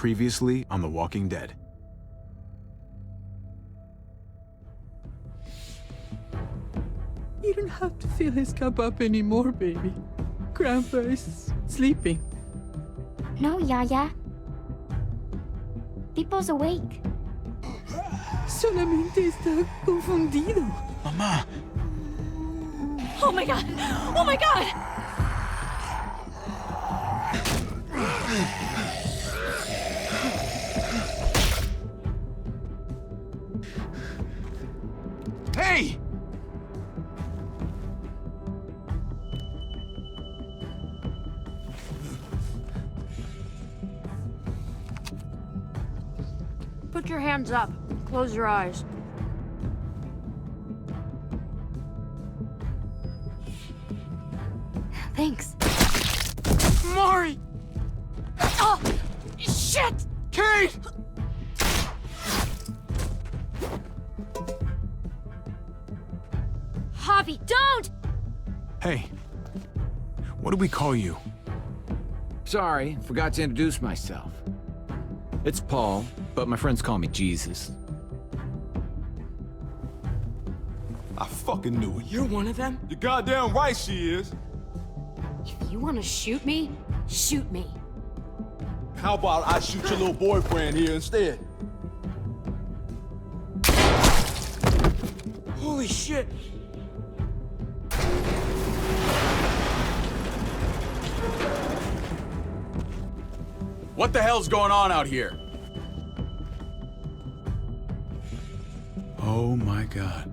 Previously on The Walking Dead. You don't have to fill his cup up anymore, baby. Grandpa is sleeping. No, Yaya. Pipo's awake. Solamente está confundido. Mamá! Oh my god! Oh my god! Hey! Put your hands up. Close your eyes. Thanks. Mari! Oh! Shit! Kate! Javi, don't! Hey. What do we call you? Sorry, forgot to introduce myself. It's Paul, but my friends call me Jesus. I fucking knew it. You're one of them? You're goddamn right she is. If you want to shoot me, shoot me. How about I shoot your little boyfriend here instead? Holy shit! What the hell's going on out here? Oh my god.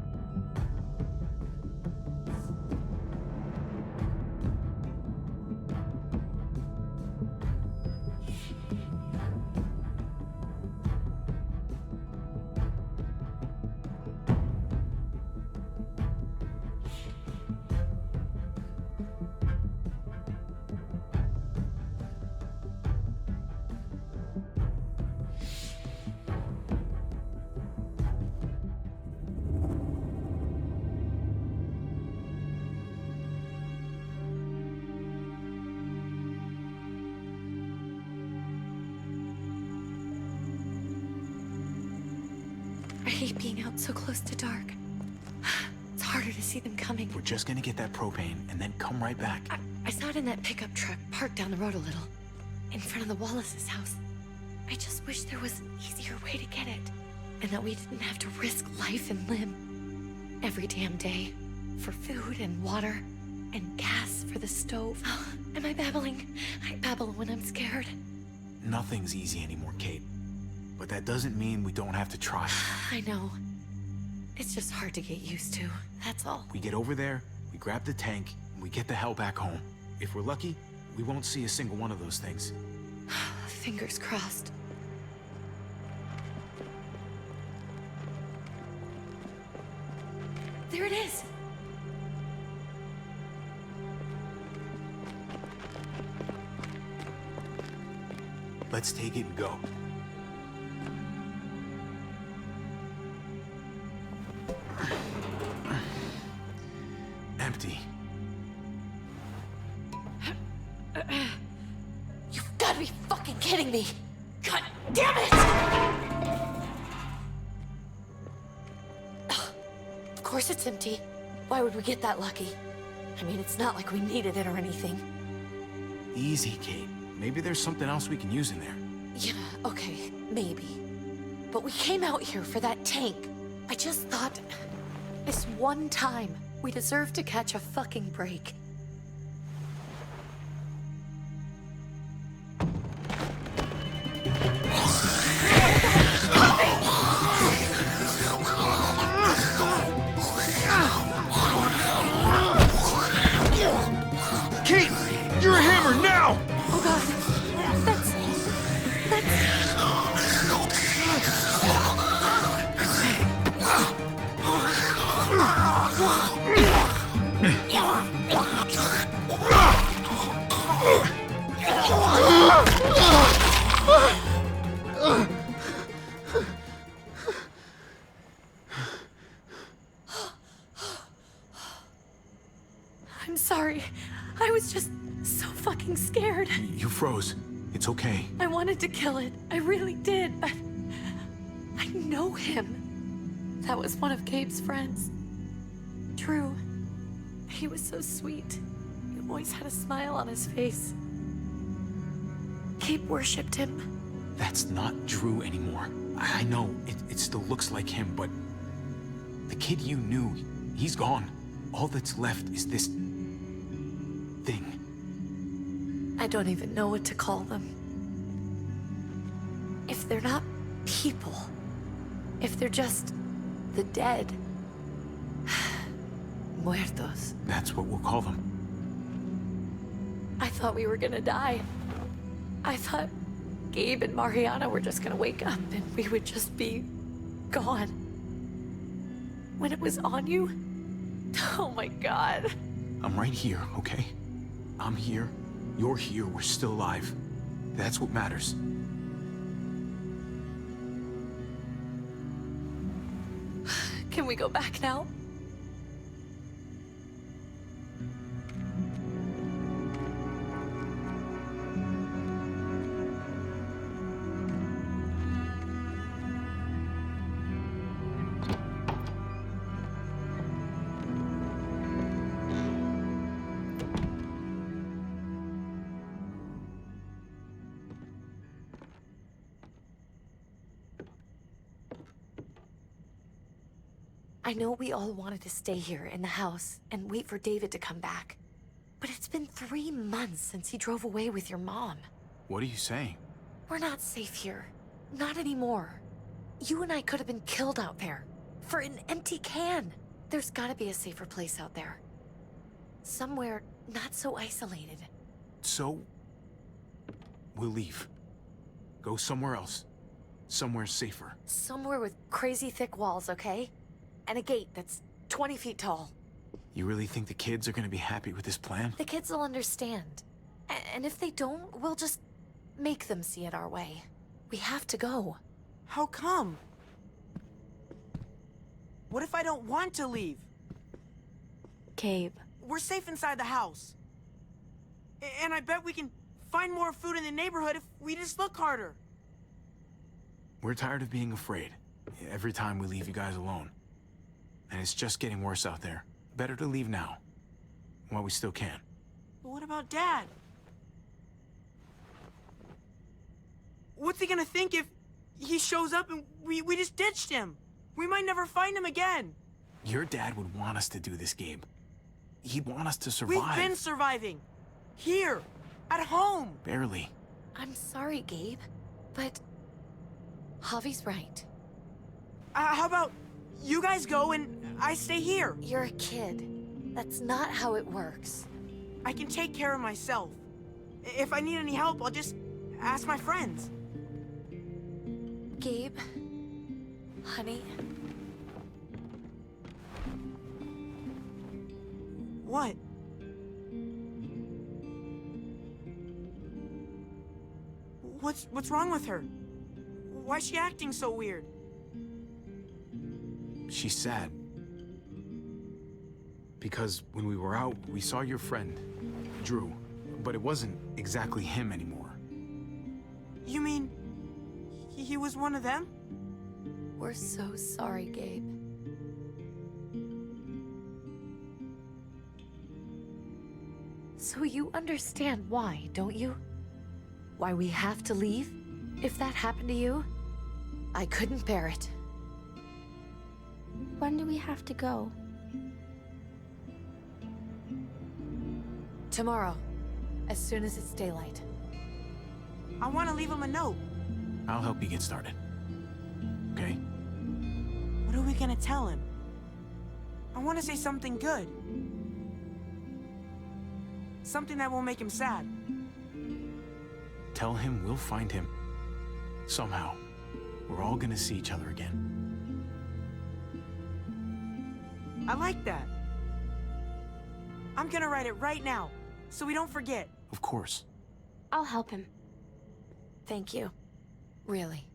I hate being out so close to dark. It's harder to see them coming. We're just gonna get that propane and then come right back. I saw it in that pickup truck parked down the road a little, in front of the Wallace's house. I just wish there was an easier way to get it, and that we didn't have to risk life and limb every damn day for food and water and gas for the stove. Am I babbling? I babble when I'm scared. Nothing's easy anymore, Kate. But that doesn't mean we don't have to try. I know. It's just hard to get used to, that's all. We get over there, we grab the tank, and we get the hell back home. If we're lucky, we won't see a single one of those things. Fingers crossed. There it is! Let's take it and go. Empty. You've got to be fucking kidding me! God damn it! Of course it's empty. Why would we get that lucky? I mean, it's not like we needed it or anything. Easy, Kate. Maybe there's something else we can use in there. Yeah, okay, maybe. But we came out here for that tank. I just thought, this one time, we deserve to catch a fucking break. Kate! You're a hammer now! Oh god, that's... I'm sorry. I was just so fucking scared. You froze. It's okay. I wanted to kill it. I really did, but I know him. That was one of Gabe's friends. Drew. He was so sweet. He always had a smile on his face. Gabe worshipped him. That's not Drew anymore. I know, it still looks like him, but the kid you knew, he's gone. All that's left is this thing. I don't even know what to call them. If they're not people, if they're just the dead, muertos. That's what we'll call them. I thought we were gonna die. I thought Gabe and Mariana were just gonna wake up and we would just be gone. When it was on you, oh my God. I'm right here, okay? I'm here. You're here. We're still alive. That's what matters. Can we go back now? I know we all wanted to stay here in the house and wait for David to come back. But it's been 3 months since he drove away with your mom. What are you saying? We're not safe here. Not anymore. You and I could have been killed out there. For an empty can. There's gotta be a safer place out there. Somewhere not so isolated. So, we'll leave. Go somewhere else. Somewhere safer. Somewhere with crazy thick walls, okay? And a gate that's 20 feet tall. You really think the kids are gonna be happy with this plan? The kids will understand. And if they don't, we'll just make them see it our way. We have to go. How come? What if I don't want to leave? Gabe. We're safe inside the house. And I bet we can find more food in the neighborhood if we just look harder. We're tired of being afraid. Every time we leave you guys alone. And it's just getting worse out there. Better to leave now. While we still can. But what about Dad? What's he gonna think if he shows up and we just ditched him? We might never find him again. Your dad would want us to do this, Gabe. He'd want us to survive. We've been surviving. Here. At home. Barely. I'm sorry, Gabe. But Javi's right. How about you guys go and I stay here? You're a kid. That's not how it works. I can take care of myself. If I need any help, I'll just ask my friends. Gabe, honey, What? What's wrong with her? Why's she acting so weird? She's sad. Because when we were out, we saw your friend, Drew. But it wasn't exactly him anymore. You mean he was one of them? we're so sorry, Gabe. So you understand why, don't you? Why we have to leave? If that happened to you, I couldn't bear it. When do we have to go? Tomorrow, as soon as it's daylight. I want to leave him a note. I'll help you get started. Okay? What are we gonna tell him? I want to say something good. Something that won't make him sad. Tell him we'll find him. Somehow. We're all gonna see each other again. I like that. I'm gonna write it right now, so we don't forget. Of course. I'll help him. Thank you. Really.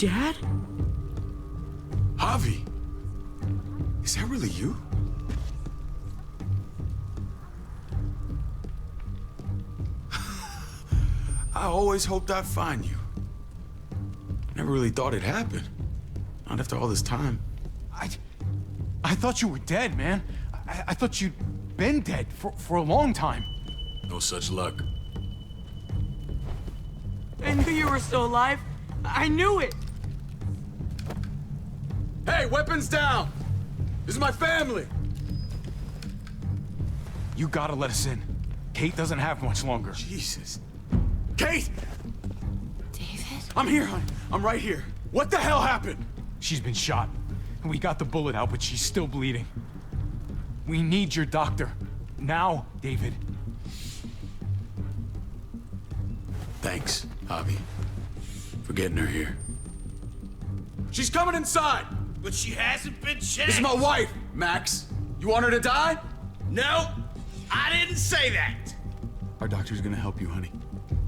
Dad? Javi, is that really you? I always hoped I'd find you. Never really thought it'd happen. Not after all this time. I thought you were dead, man. I thought you'd been dead for a long time. No such luck. I knew you were still alive. I knew it. Hey, weapons down! This is my family! You gotta let us in. Kate doesn't have much longer. Jesus. Kate! David? I'm here, hon. I'm right here. What the hell happened? She's been shot. We got the bullet out, but she's still bleeding. We need your doctor. Now, David. Thanks, Javi, for getting her here. She's coming inside! But she hasn't been checked. This is my wife, Max. You want her to die? No, I didn't say that. Our doctor's gonna help you, honey.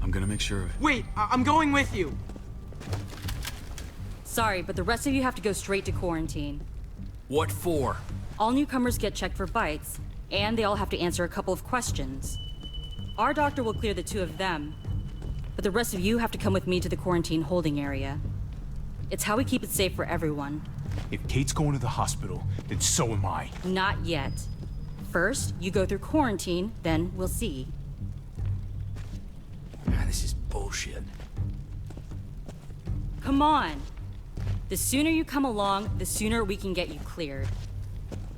I'm gonna make sure of it. Wait, I'm going with you. Sorry, but the rest of you have to go straight to quarantine. What for? All newcomers get checked for bites, and they all have to answer a couple of questions. Our doctor will clear the two of them, but the rest of you have to come with me to the quarantine holding area. It's how we keep it safe for everyone. If Kate's going to the hospital, then so am I. Not yet. First, you go through quarantine, then we'll see. Ah, this is bullshit. Come on. The sooner you come along, the sooner we can get you cleared.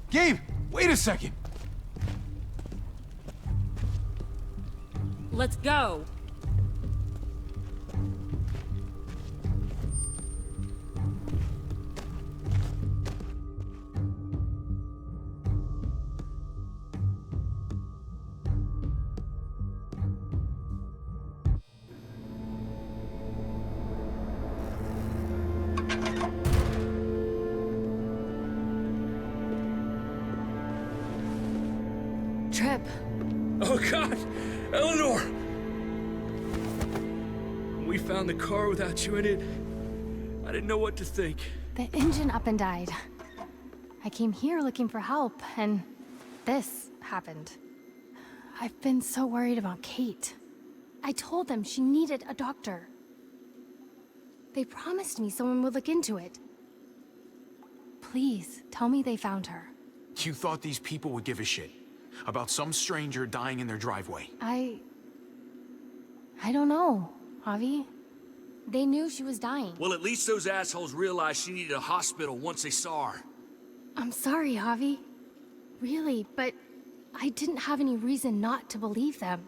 Gabe, wait a second. Let's go. Trip. Oh God, Eleanor! We found the car without you in it. I didn't know what to think. The engine up and died. I came here looking for help, and this happened. I've been so worried about Kate. I told them she needed a doctor. They promised me someone would look into it. Please, tell me they found her. You thought these people would give a shit about some stranger dying in their driveway. I don't know, Javi. They knew she was dying. Well, at least those assholes realized she needed a hospital once they saw her. I'm sorry, Javi. Really, but I didn't have any reason not to believe them.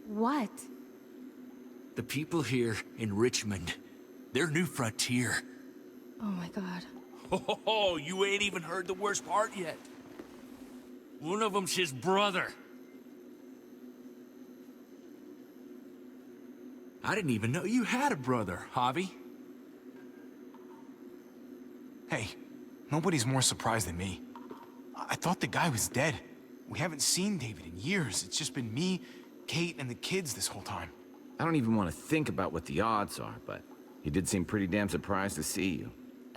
What? The people here in Richmond, their new frontier. Oh my god. Oh, you ain't even heard the worst part yet. One of them's his brother. I didn't even know you had a brother, Javi. Hey, nobody's more surprised than me. I thought the guy was dead. We haven't seen David in years. It's just been me, Kate, and the kids this whole time. I don't even want to think about what the odds are, but he did seem pretty damn surprised to see you.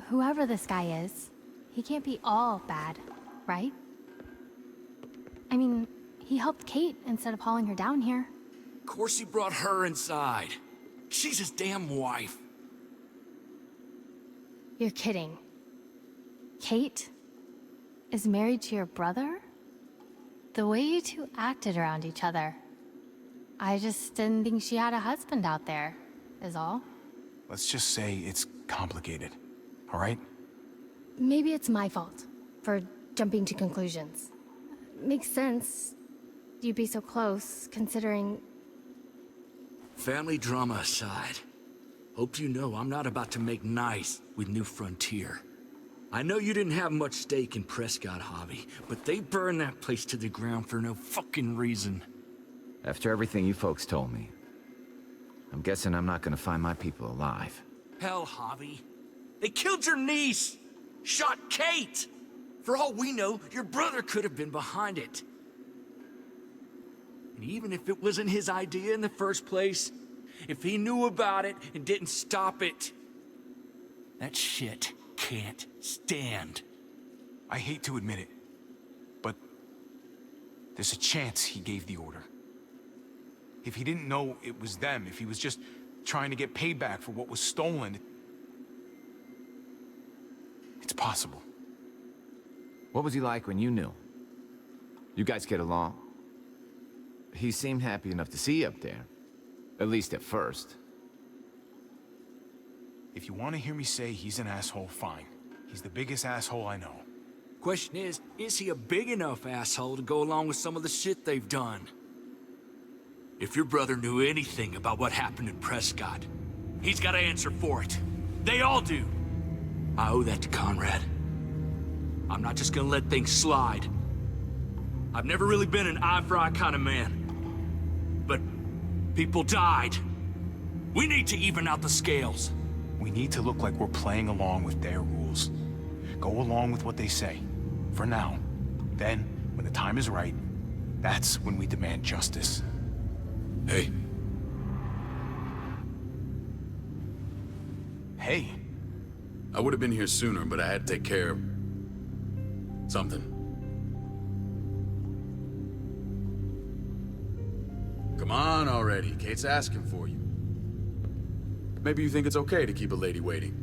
Whoever this guy is, he can't be all bad, right? I mean, he helped Kate instead of hauling her down here. Of course he brought her inside. She's his damn wife. You're kidding. Kate is married to your brother? The way you two acted around each other. I just didn't think she had a husband out there, is all. Let's just say it's complicated, all right? Maybe it's my fault for jumping to conclusions. Makes sense. You'd be so close, considering... Family drama aside, hope you know I'm not about to make nice with New Frontier. I know you didn't have much stake in Prescott, Javi, but they burned that place to the ground for no fucking reason. After everything you folks told me, I'm guessing I'm not gonna find my people alive. Hell, Javi. They killed your niece! Shot Kate! For all we know, your brother could have been behind it. And even if it wasn't his idea in the first place, if he knew about it and didn't stop it. That shit can't stand. I hate to admit it, but there's a chance he gave the order. If he didn't know it was them, if he was just trying to get payback for what was stolen, it's possible. What was he like when you knew? You guys get along? He seemed happy enough to see you up there. At least at first. If you want to hear me say he's an asshole, fine. He's the biggest asshole I know. Question is he a big enough asshole to go along with some of the shit they've done? If your brother knew anything about what happened in Prescott, he's got to answer for it. They all do. I owe that to Conrad. I'm not just gonna let things slide. I've never really been an eye-for-eye kind of man. But people died. We need to even out the scales. We need to look like we're playing along with their rules. Go along with what they say. For now. Then, when the time is right, that's when we demand justice. Hey. Hey. I would have been here sooner, but I had to take care of something. Come on already. Kate's asking for you. Maybe you think it's okay to keep a lady waiting.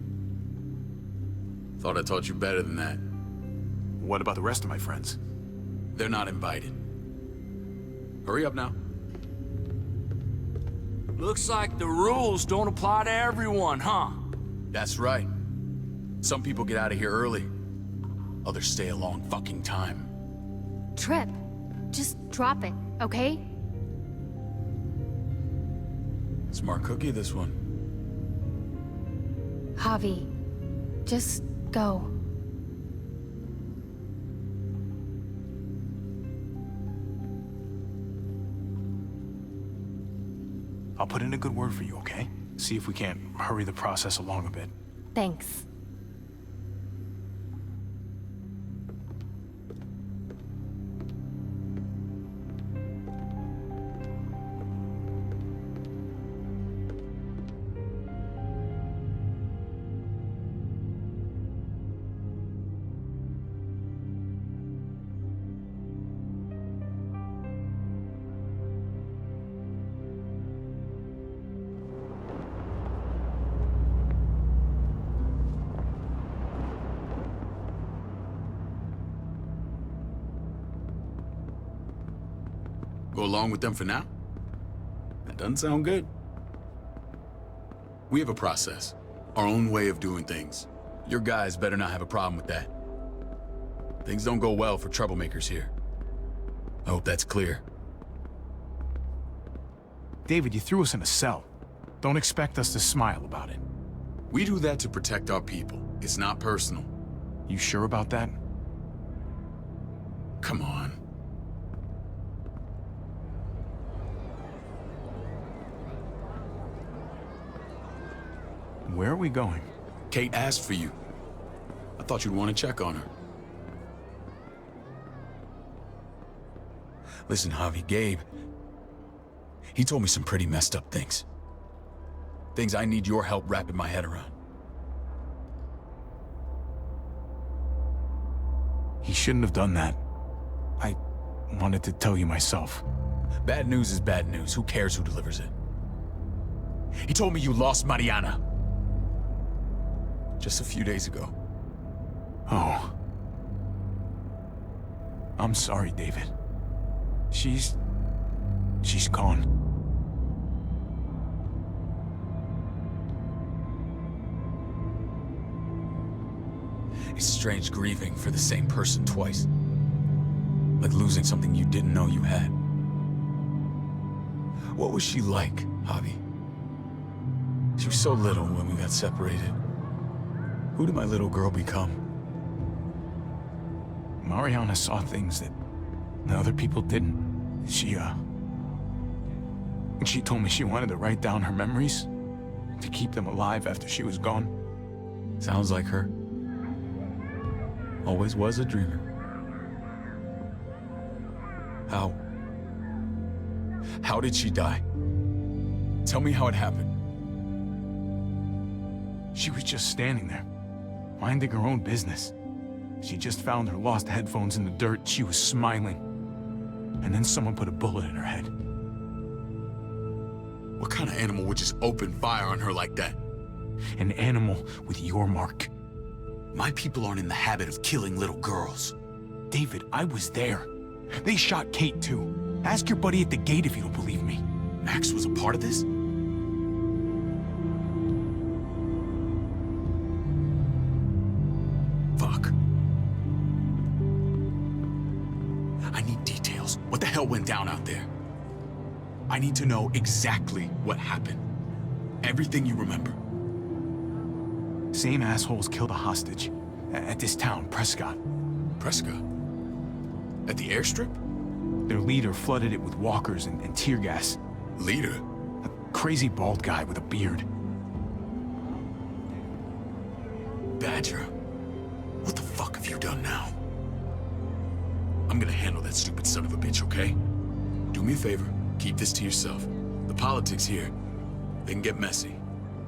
Thought I taught you better than that. What about the rest of my friends? They're not invited. Hurry up now. Looks like the rules don't apply to everyone, huh? That's right. Some people get out of here early. Others stay a long fucking time. Trip, just drop it, okay? Smart cookie, this one. Javi, just go. I'll put in a good word for you, okay? See if we can't hurry the process along a bit. Thanks. Go along with them for now? That doesn't sound good. We have a process, our own way of doing things. Your guys better not have a problem with that. Things don't go well for troublemakers here. I hope that's clear. David, you threw us in a cell. Don't expect us to smile about it. We do that to protect our people. It's not personal. You sure about that? Come on. Where are we going? Kate asked for you. I thought you'd want to check on her. Listen, Javi, Gabe, he told me some pretty messed up things. Things I need your help wrapping my head around. He shouldn't have done that. I wanted to tell you myself. Bad news is bad news. Who cares who delivers it? He told me you lost Mariana. Just a few days ago. Oh. I'm sorry, David. She's gone. It's strange grieving for the same person twice. Like losing something you didn't know you had. What was she like, Javi? She was so little when we got separated. Who did my little girl become? Mariana saw things that other people didn't. She told me she wanted to write down her memories to keep them alive after she was gone. Sounds like her. Always was a dreamer. How did she die? Tell me how it happened. She was just standing there, minding her own business. She just found her lost headphones in the dirt. She was smiling. And then someone put a bullet in her head. What kind of animal would just open fire on her like that? An animal with your mark. My people aren't in the habit of killing little girls. David, I was there. They shot Kate too. Ask your buddy at the gate if you don't believe me. Max was a part of this? Fuck. I need details. What the hell went down out there? I need to know exactly what happened. Everything you remember. Same assholes killed a hostage. At this town, Prescott. Prescott? At the airstrip? Their leader flooded it with walkers and tear gas. Leader? A crazy bald guy with a beard. Badger, what the fuck have you done now? I'm gonna handle that stupid son of a bitch, okay? Do me a favor, keep this to yourself. The politics here, they can get messy.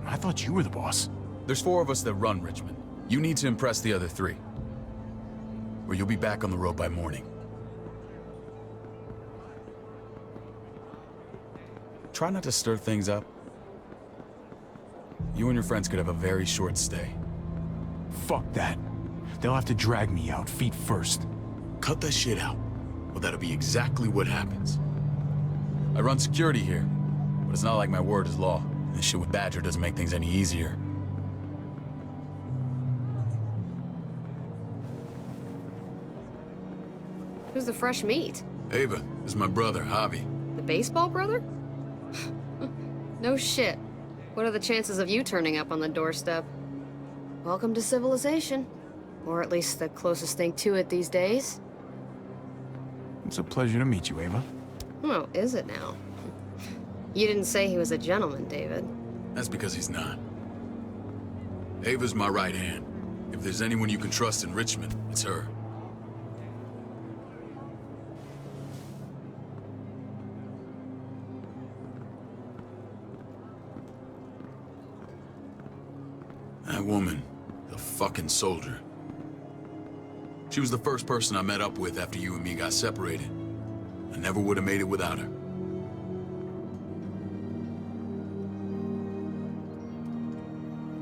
I thought you were the boss. There's 4 of us that run Richmond. You need to impress the other 3. Or you'll be back on the road by morning. Try not to stir things up. You and your friends could have a very short stay. Fuck that. They'll have to drag me out, feet first. Cut that shit out. Well, that'll be exactly what happens. I run security here, but it's not like my word is law. This shit with Badger doesn't make things any easier. Who's the fresh meat? Ava, this is my brother, Javi. The baseball brother? No shit. What are the chances of you turning up on the doorstep? Welcome to civilization. Or at least the closest thing to it these days. It's a pleasure to meet you, Ava. Oh, is it now? You didn't say he was a gentleman, David. That's because he's not. Ava's my right hand. If there's anyone you can trust in Richmond, it's her. That woman, the fucking soldier. She was the first person I met up with after you and me got separated. I never would have made it without her.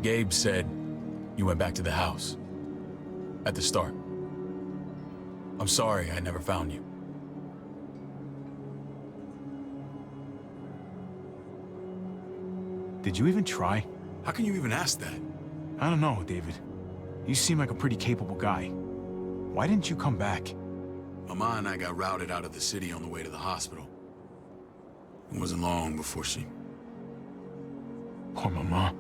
Gabe said you went back to the house. At the start. I'm sorry I never found you. Did you even try? How can you even ask that? I don't know, David. You seem like a pretty capable guy. Why didn't you come back? Mama and I got routed out of the city on the way to the hospital. It wasn't long before she... Poor Mama.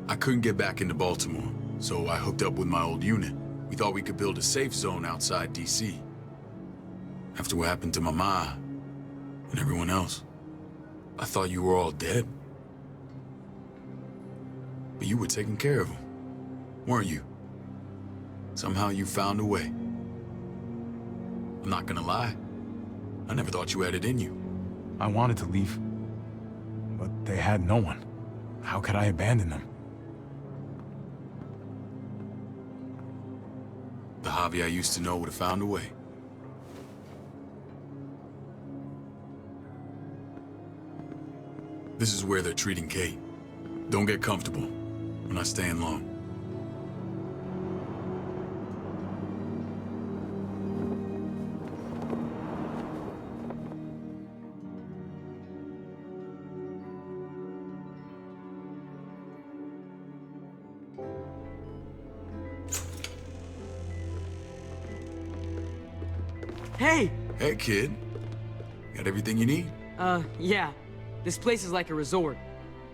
I couldn't get back into Baltimore, so I hooked up with my old unit. We thought we could build a safe zone outside D.C. After what happened to Mama and everyone else, I thought you were all dead. But you were taking care of them, weren't you? Somehow you found a way. I'm not gonna lie. I never thought you had it in you. I wanted to leave, but they had no one. How could I abandon them? The Javi I used to know would have found a way. This is where they're treating Kate. Don't get comfortable. We're not staying long. Hey! Hey, kid. Got everything you need? Yeah. This place is like a resort.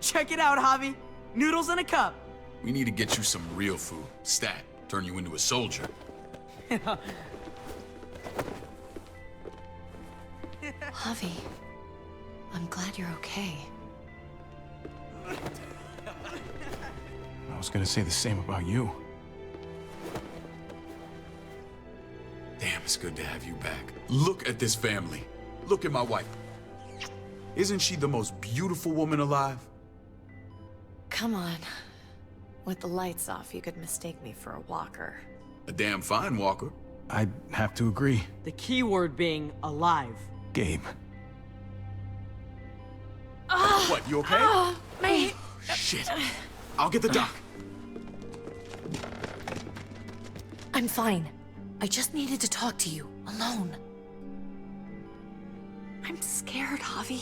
Check it out, Javi. Noodles in a cup. We need to get you some real food. Stat. Turn you into a soldier. Javi, I'm glad you're okay. I was gonna say the same about you. Damn, it's good to have you back. Look at this family. Look at my wife. Isn't she the most beautiful woman alive? Come on. With the lights off, you could mistake me for a walker. A damn fine walker. I'd have to agree. The key word being alive. Gabe. What, you okay? My... Shit. I'll get the doc. I'm fine. I just needed to talk to you, alone. I'm scared, Javi.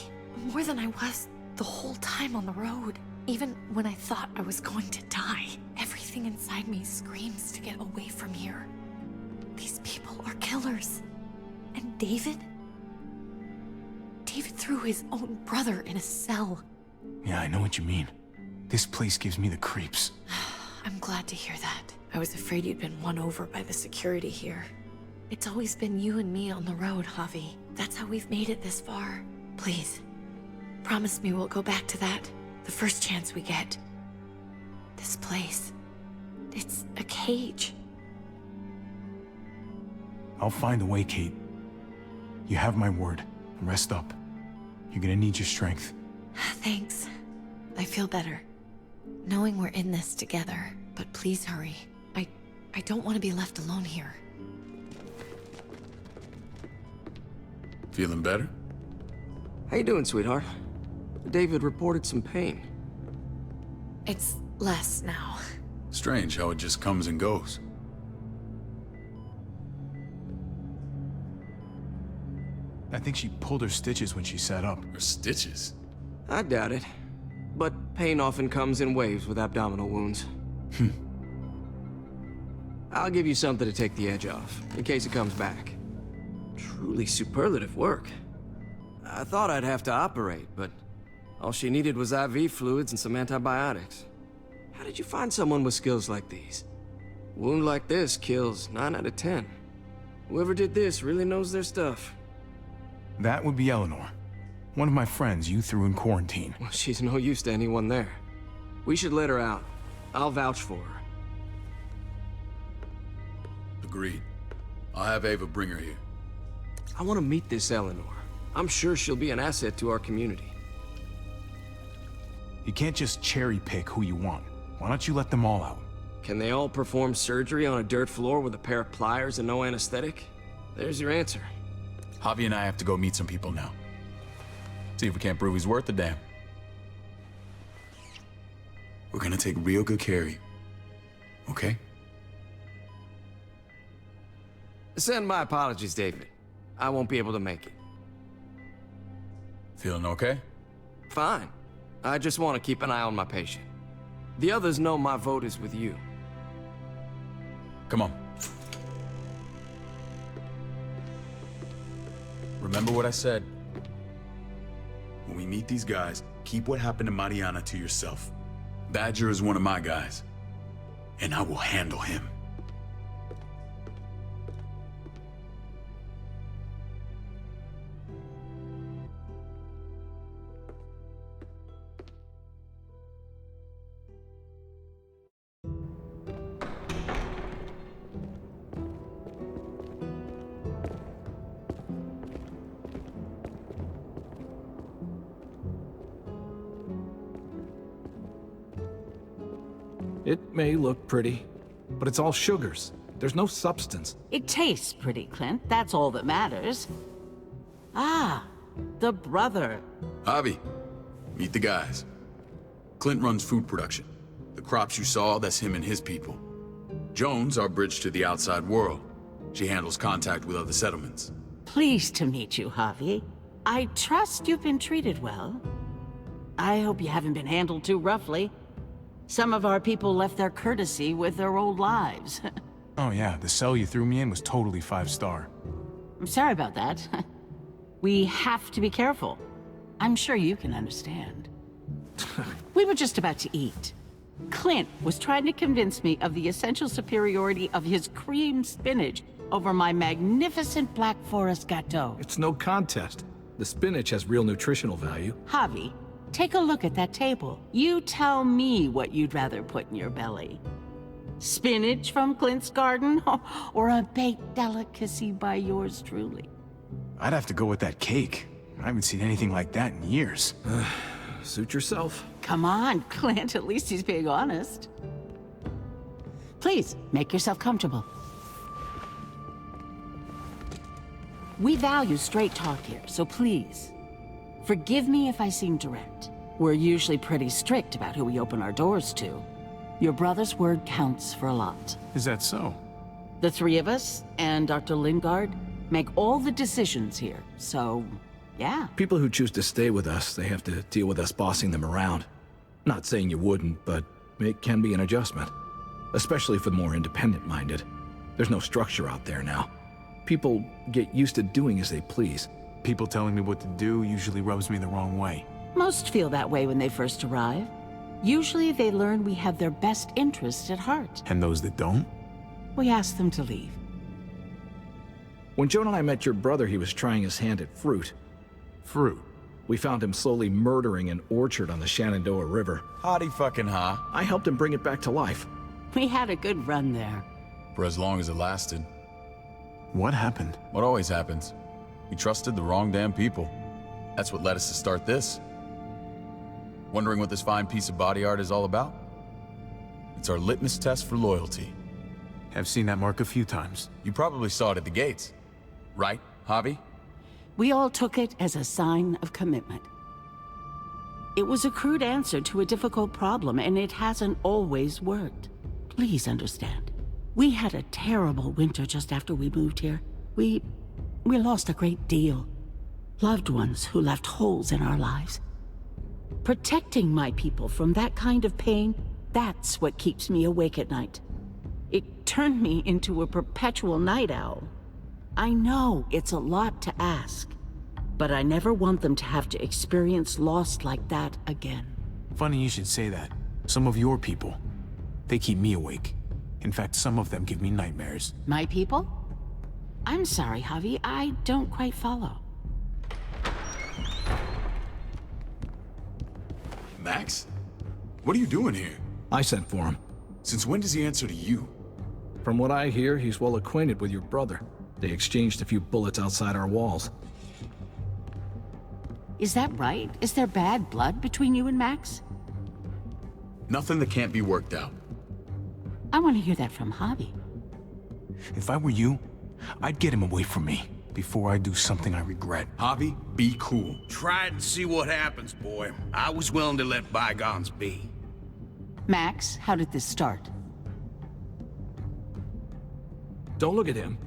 More than I was the whole time on the road. Even when I thought I was going to die, everything inside me screams to get away from here. These people are killers. And David? David threw his own brother in a cell. Yeah, I know what you mean. This place gives me the creeps. I'm glad to hear that. I was afraid you'd been won over by the security here. It's always been you and me on the road, Javi. That's how we've made it this far. Please, promise me we'll go back to that the first chance we get. This place, it's a cage. I'll find a way, Kate. You have my word. Rest up. You're gonna need your strength. Thanks. I feel better. Knowing we're in this together. But please hurry. I don't want to be left alone here. Feeling better? How you doing, sweetheart? David reported some pain. It's less now. Strange how it just comes and goes. I think she pulled her stitches when she sat up. Her stitches? I doubt it. But pain often comes in waves with abdominal wounds. I'll give you something to take the edge off, in case it comes back. Truly superlative work. I thought I'd have to operate, but all she needed was IV fluids and some antibiotics. How did you find someone with skills like these? A wound like this kills 9 out of 10. Whoever did this really knows their stuff. That would be Eleanor. One of my friends you threw in quarantine. Well, she's no use to anyone there. We should let her out. I'll vouch for her. Agreed. I'll have Ava bring her here. I want to meet this Eleanor. I'm sure she'll be an asset to our community. You can't just cherry pick who you want. Why don't you let them all out? Can they all perform surgery on a dirt floor with a pair of pliers and no anesthetic? There's your answer. Javi and I have to go meet some people now. See if we can't prove he's worth the damn. We're gonna take real good care of you. Okay? Send my apologies, David. I won't be able to make it. Feeling okay? Fine. I just want to keep an eye on my patient. The others know my vote is with you. Come on. Remember what I said. When we meet these guys, keep what happened to Mariana to yourself. Badger is one of my guys, and I will handle him. It may look pretty, but it's all sugars. There's no substance. It tastes pretty, Clint. That's all that matters. Ah, the brother. Javi, meet the guys. Clint runs food production. The crops you saw, that's him and his people. Jones, our bridge to the outside world. She handles contact with other settlements. Pleased to meet you, Javi. I trust you've been treated well. I hope you haven't been handled too roughly. Some of our people left their courtesy with their old lives. Oh yeah, the cell you threw me in was totally 5-star. I'm sorry about that. We have to be careful. I'm sure you can understand. We were just about to eat. Clint was trying to convince me of the essential superiority of his cream spinach over my magnificent Black Forest gâteau. It's no contest. The spinach has real nutritional value. Javi, take a look at that table. You tell me what you'd rather put in your belly. Spinach from Clint's garden, or a baked delicacy by yours truly? I'd have to go with that cake. I haven't seen anything like that in years. Suit yourself. Come on, Clint, at least he's being honest. Please, make yourself comfortable. We value straight talk here, so please, forgive me if I seem direct. We're usually pretty strict about who we open our doors to. Your brother's word counts for a lot. Is that so? The three of us and Dr. Lingard make all the decisions here, so yeah. People who choose to stay with us, they have to deal with us bossing them around. Not saying you wouldn't, but it can be an adjustment. Especially for the more independent-minded. There's no structure out there now. People get used to doing as they please. People telling me what to do usually rubs me the wrong way. Most feel that way when they first arrive. Usually they learn we have their best interests at heart. And those that don't? We ask them to leave. When Joan and I met your brother, he was trying his hand at fruit. Fruit? We found him slowly murdering an orchard on the Shenandoah River. Howdy fucking ha. I helped him bring it back to life. We had a good run there. For as long as it lasted. What happened? What always happens. We trusted the wrong damn people. That's what led us to start this. Wondering what this fine piece of body art is all about? It's our litmus test for loyalty. I've seen that mark a few times. You probably saw it at the gates. Right, Javi? We all took it as a sign of commitment. It was a crude answer to a difficult problem, and it hasn't always worked. Please understand. We had a terrible winter just after we moved here. We lost a great deal. Loved ones who left holes in our lives. Protecting my people from that kind of pain, that's what keeps me awake at night. It turned me into a perpetual night owl. I know it's a lot to ask, but I never want them to have to experience loss like that again. Funny you should say that. Some of your people, they keep me awake. In fact, some of them give me nightmares. My people? I'm sorry, Javi, I don't quite follow. Max? What are you doing here? I sent for him. Since when does he answer to you? From what I hear, he's well acquainted with your brother. They exchanged a few bullets outside our walls. Is that right? Is there bad blood between you and Max? Nothing that can't be worked out. I want to hear that from Javi. If I were you, I'd get him away from me before I do something I regret. Javi, be cool. Try it and see what happens, boy. I was willing to let bygones be. Max, how did this start? Don't look at him.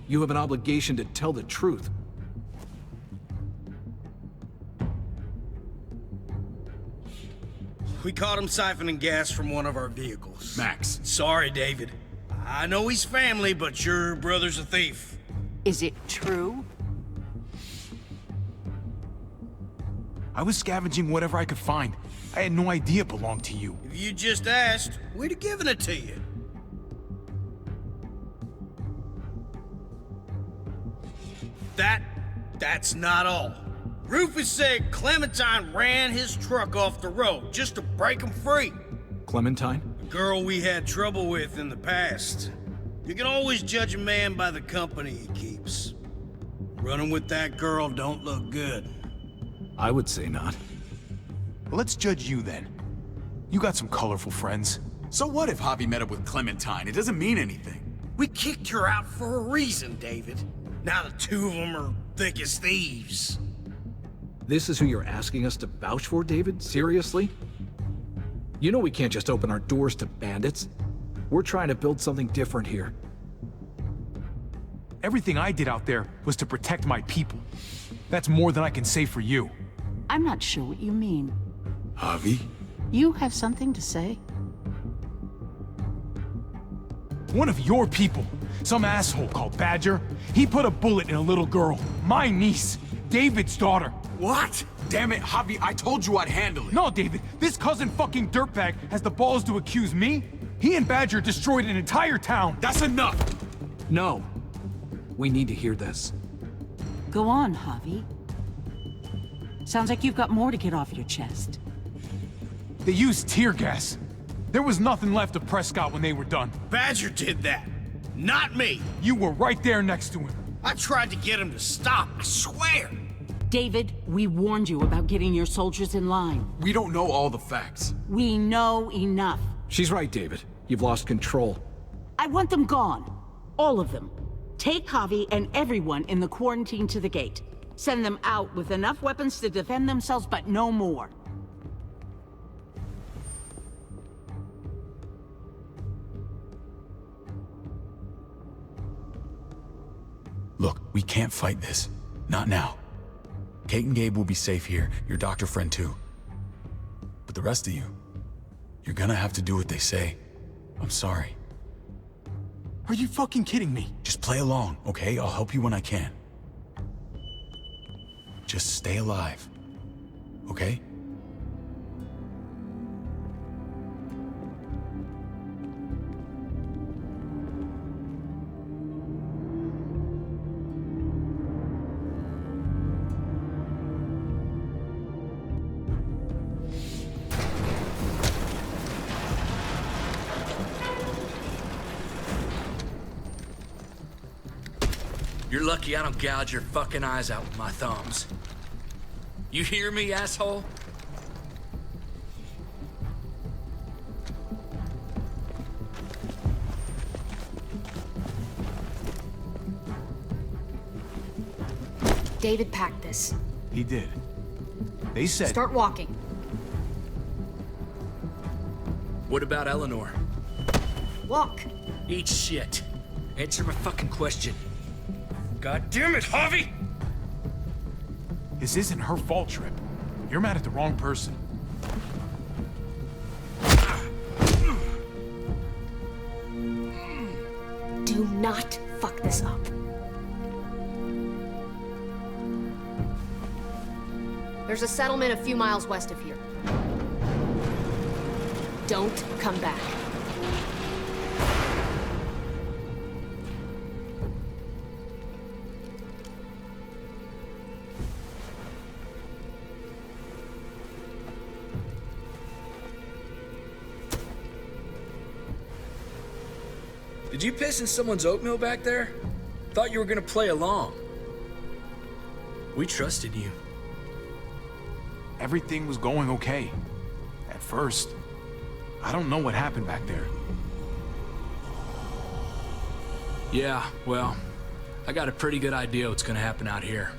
You have an obligation to tell the truth. We caught him siphoning gas from one of our vehicles. Max. Sorry, David. I know he's family, but your brother's a thief. Is it true? I was scavenging whatever I could find. I had no idea it belonged to you. If you just asked, we'd have given it to you. That's not all. Rufus said Clementine ran his truck off the road just to break him free. Clementine? A girl we had trouble with in the past. You can always judge a man by the company he keeps. Running with that girl don't look good. I would say not. Well, let's judge you then. You got some colorful friends. So what if Javi met up with Clementine? It doesn't mean anything. We kicked her out for a reason, David. Now the two of them are thick as thieves. This is who you're asking us to vouch for, David? Seriously? You know we can't just open our doors to bandits. We're trying to build something different here. Everything I did out there was to protect my people. That's more than I can say for you. I'm not sure what you mean. Javi? You have something to say? One of your people, some asshole called Badger, he put a bullet in a little girl, my niece, David's daughter. What? Damn it, Javi, I told you I'd handle it. No, David, this cousin fucking dirtbag has the balls to accuse me? He and Badger destroyed an entire town. That's enough! No. We need to hear this. Go on, Javi. Sounds like you've got more to get off your chest. They used tear gas. There was nothing left of Prescott when they were done. Badger did that, not me. You were right there next to him. I tried to get him to stop, I swear. David, we warned you about getting your soldiers in line. We don't know all the facts. We know enough. She's right, David. You've lost control. I want them gone. All of them. Take Javi and everyone in the quarantine to the gate. Send them out with enough weapons to defend themselves, but no more. Look, we can't fight this. Not now. Kate and Gabe will be safe here, your doctor friend too. But the rest of you, you're gonna have to do what they say. I'm sorry. Are you fucking kidding me? Just play along, okay? I'll help you when I can. Just stay alive, okay? You're lucky I don't gouge your fucking eyes out with my thumbs. You hear me, asshole? David packed this. He did. They said... Start walking. What about Eleanor? Walk. Eat shit. Answer my fucking question. God damn it, Javi! This isn't her fault, Trip. You're mad at the wrong person. Do not fuck this up. There's a settlement a few miles west of here. Don't come back. Did you piss in someone's oatmeal back there? Thought you were gonna play along. We trusted you. Everything was going okay. At first. I don't know what happened back there. Yeah, well, I got a pretty good idea what's gonna happen out here.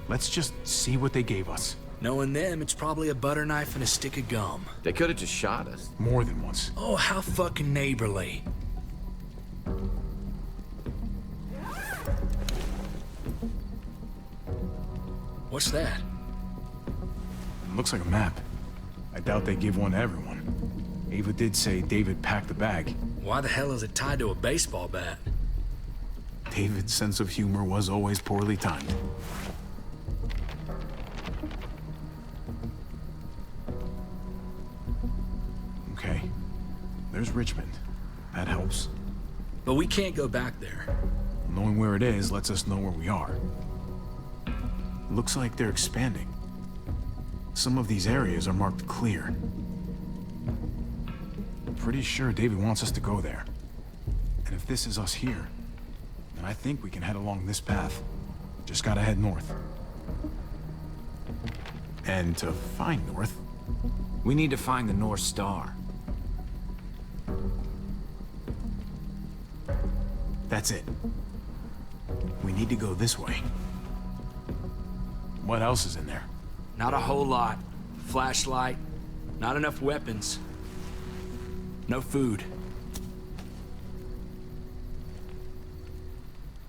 Let's just see what they gave us. Knowing them, it's probably a butter knife and a stick of gum. They could have just shot us. More than once. Oh, how fucking neighborly. What's that? Looks like a map. I doubt they give one to everyone. Ava did say David packed the bag. Why the hell is it tied to a baseball bat? David's sense of humor was always poorly timed. Okay. There's Richmond. That helps. But we can't go back there. Knowing where it is lets us know where we are. Looks like they're expanding. Some of these areas are marked clear. Pretty sure David wants us to go there. And if this is us here, then I think we can head along this path. Just gotta head north. And to find north... We need to find the North Star. That's it. We need to go this way. What else is in there? Not a whole lot. Flashlight, not enough weapons. No food.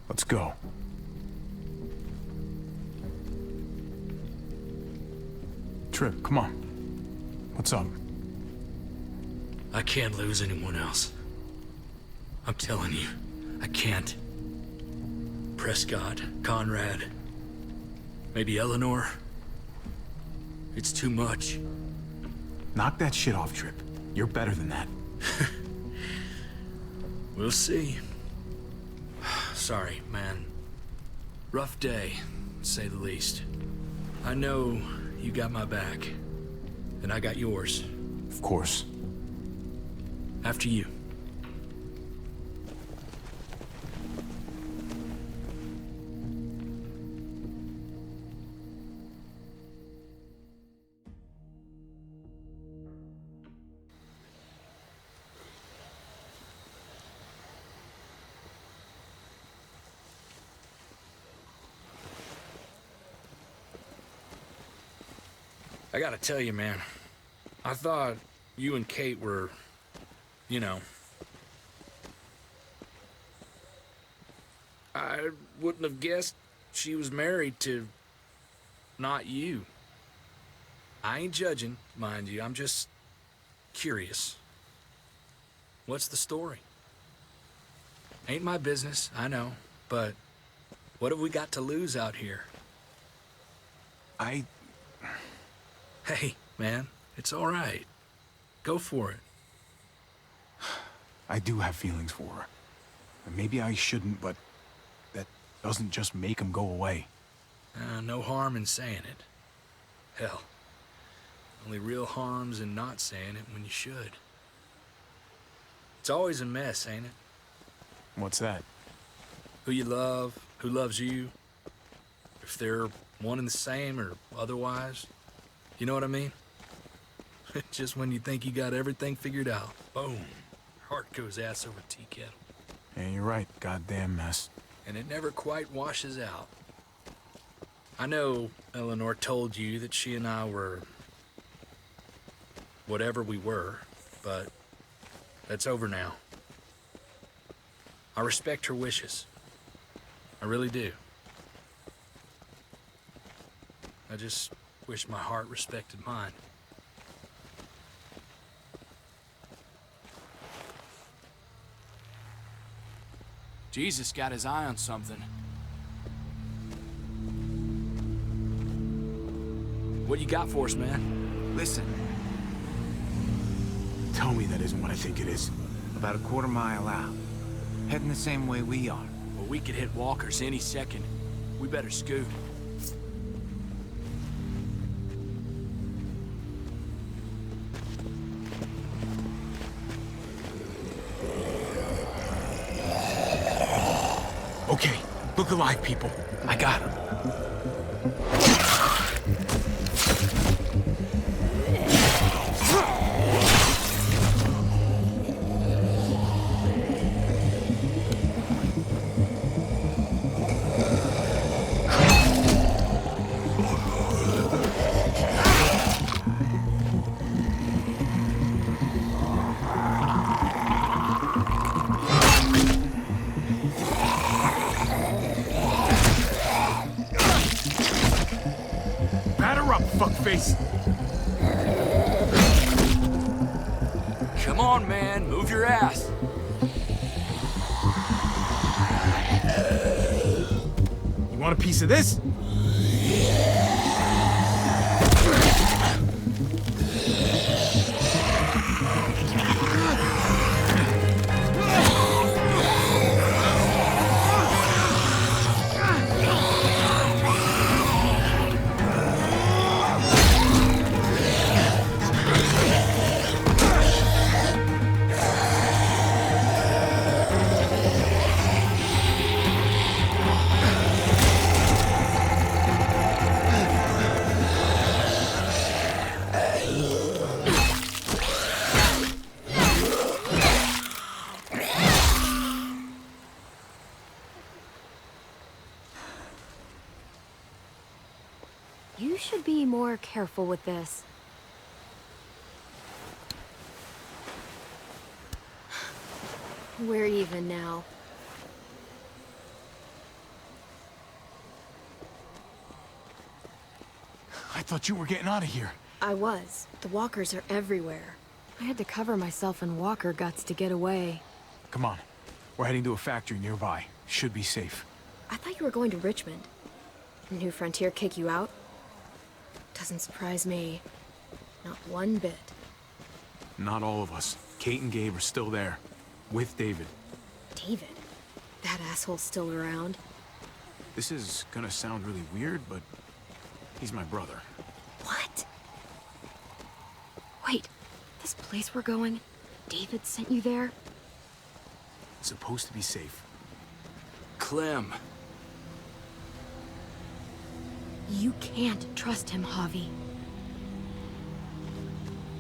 Let's go. Trip, come on. What's up? I can't lose anyone else. I'm telling you, I can't. Prescott, Conrad, maybe Eleanor. It's too much. Knock that shit off, Trip. You're better than that. We'll see. Sorry, man. Rough day, to say the least. I know you got my back, and I got yours. Of course. After you. I gotta tell you, man. I thought you and Kate were, you know... I wouldn't have guessed she was married to... not you. I ain't judging, mind you. I'm just... curious. What's the story? Ain't my business, I know, but... what have we got to lose out here? Hey, man, it's all right. Go for it. I do have feelings for her. And maybe I shouldn't, but that doesn't just make them go away. No harm in saying it. Hell, only real harm's in not saying it when you should. It's always a mess, ain't it? What's that? Who you love, who loves you, if they're one and the same or otherwise. You know what I mean? Just when you think you got everything figured out, boom, heart goes ass over tea kettle. Yeah, you're right. Goddamn mess. And it never quite washes out. I know Eleanor told you that she and I were... whatever we were, but that's over now. I respect her wishes. I really do. I just wish my heart respected mine. Jesus got his eye on something. What you got for us, man? Listen. Tell me that isn't what I think it is. About a quarter mile out. Heading the same way we are. Well, we could hit walkers any second. We better scoot. Okay, look alive, people. I got him. Fuckface. Come on, man. Move your ass. You want a piece of this? You should be more careful with this. We're even now. I thought you were getting out of here. I was. The walkers are everywhere. I had to cover myself in walker guts to get away. Come on. We're heading to a factory nearby. Should be safe. I thought you were going to Richmond. New Frontier kick you out? Doesn't surprise me. Not one bit. Not all of us. Kate and Gabe are still there. With David. David? That asshole's still around? This is gonna sound really weird, but he's my brother. What? Wait, this place we're going, David sent you there? It's supposed to be safe. Clem. You can't trust him, Javi.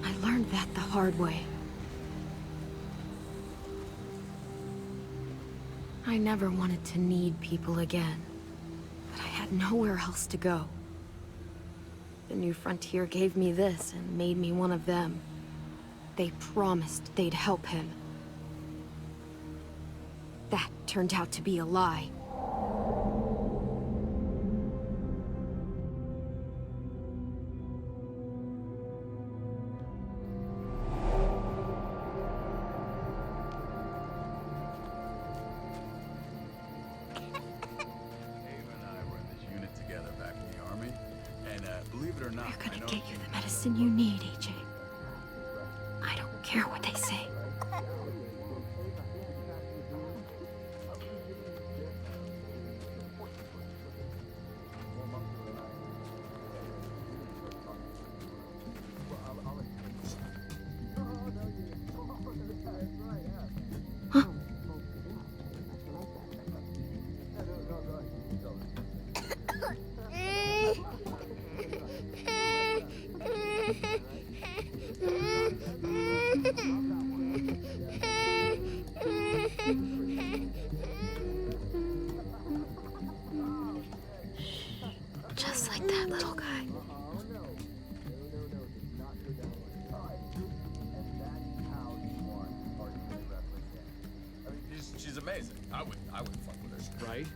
I learned that the hard way. I never wanted to need people again, but I had nowhere else to go. The New Frontier gave me this and made me one of them. They promised they'd help him. That turned out to be a lie. Believe it or not, We're gonna get you the medicine you need, AJ. I don't care what they say. Just like that little guy. She's amazing. I wouldn't fuck with her. Right?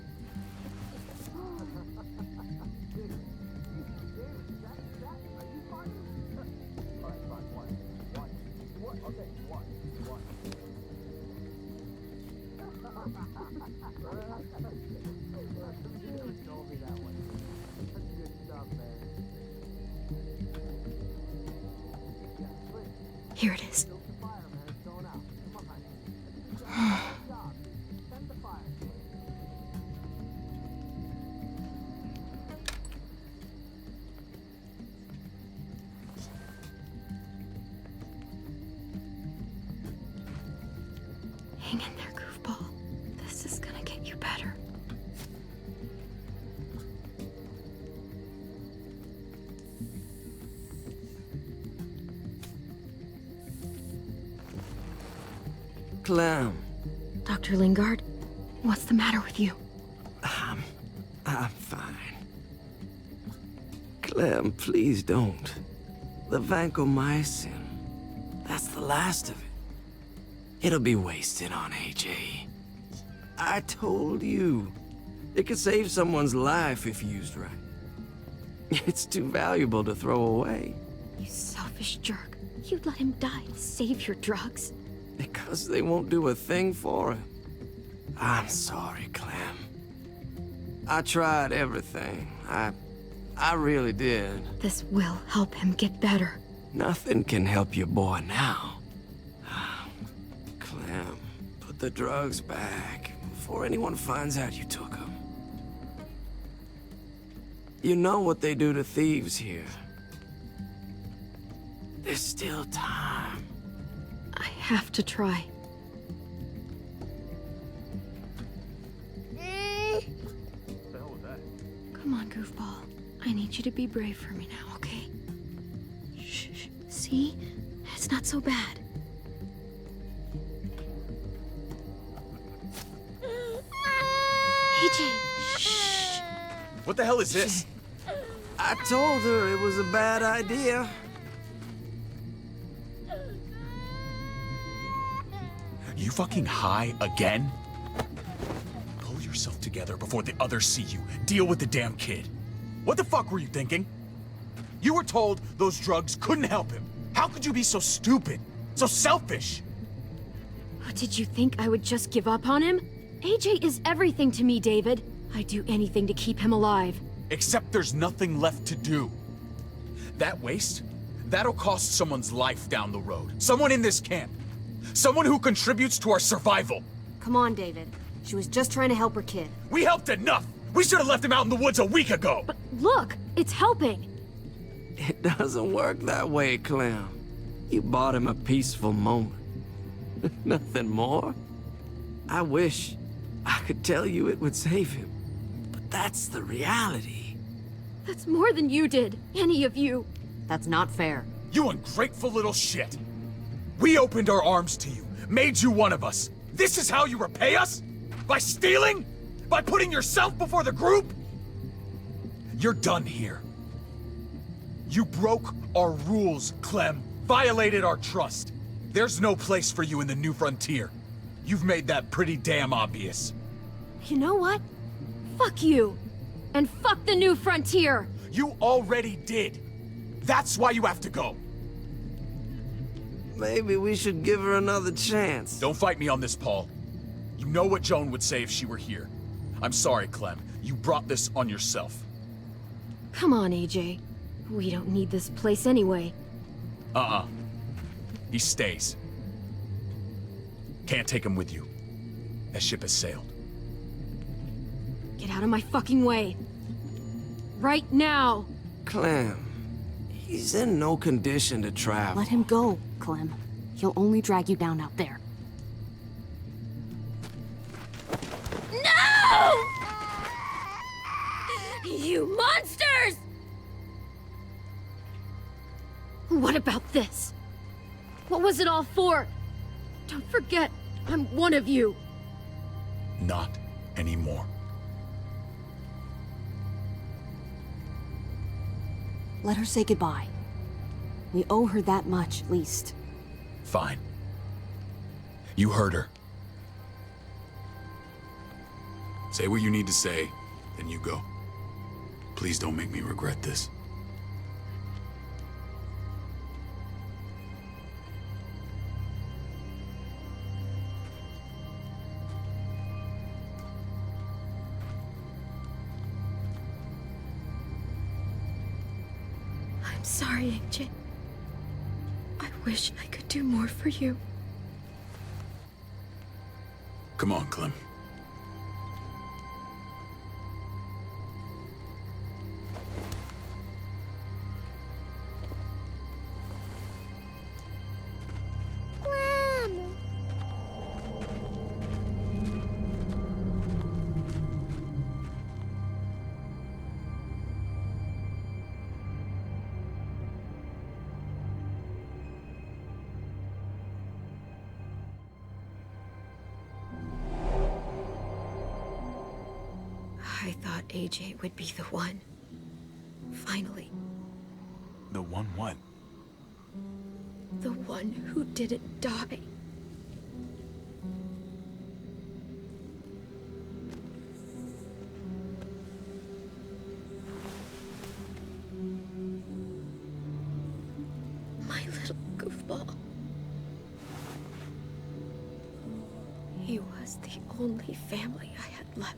Here it is. Hang in there, goofball. This is gonna get you better. Clem. Dr. Lingard, what's the matter with you? I'm fine. Clem, please don't. The vancomycin. That's the last of it. It'll be wasted on AJ. I told you. It could save someone's life if used right. It's too valuable to throw away. You selfish jerk. You'd let him die to save your drugs. Because they won't do a thing for him. I'm sorry, Clem. I tried everything. I really did. This will help him get better. Nothing can help your boy now. Clem, put the drugs back before anyone finds out you took them. You know what they do to thieves here. There's still time. I have to try. Come on, goofball. I need you to be brave for me now, okay? Shh. See? It's not so bad. AJ, shh. What the hell is this? I told her it was a bad idea. You fucking high again? Pull yourself together before the others see you. Deal with the damn kid. What the fuck were you thinking? You were told those drugs couldn't help him. How could you be so stupid? So selfish? What, did you think I would just give up on him? AJ is everything to me, David. I'd do anything to keep him alive. Except there's nothing left to do. That waste, that'll cost someone's life down the road. Someone in this camp. Someone who contributes to our survival. Come on, David. She was just trying to help her kid. We helped enough! We should have left him out in the woods a week ago! But look, it's helping. It doesn't work that way, Clem. You bought him a peaceful moment. Nothing more. I wish I could tell you it would save him. But that's the reality. That's more than you did, any of you. That's not fair. You ungrateful little shit! We opened our arms to you, made you one of us. This is how you repay us? By stealing? By putting yourself before the group? You're done here. You broke our rules, Clem. Violated our trust. There's no place for you in the New Frontier. You've made that pretty damn obvious. You know what? Fuck you. And fuck the New Frontier. You already did. That's why you have to go. Maybe we should give her another chance. Don't fight me on this, Paul. You know what Joan would say if she were here. I'm sorry, Clem. You brought this on yourself. Come on, AJ. We don't need this place anyway. He stays. Can't take him with you. That ship has sailed. Get out of my fucking way. Right now. Clem, he's in no condition to travel. Let him go, Clem. He'll only drag you down out there. No! You monsters! What about this? What was it all for? Don't forget, I'm one of you. Not anymore. Let her say goodbye. We owe her that much, at least. Fine. You heard her. Say what you need to say, then you go. Please don't make me regret this. I'm sorry, AJ. I wish I could do more for you. Come on, Clem. I thought AJ would be the one. Finally. The one what? The one who didn't die. My little goofball. He was the only family I had left.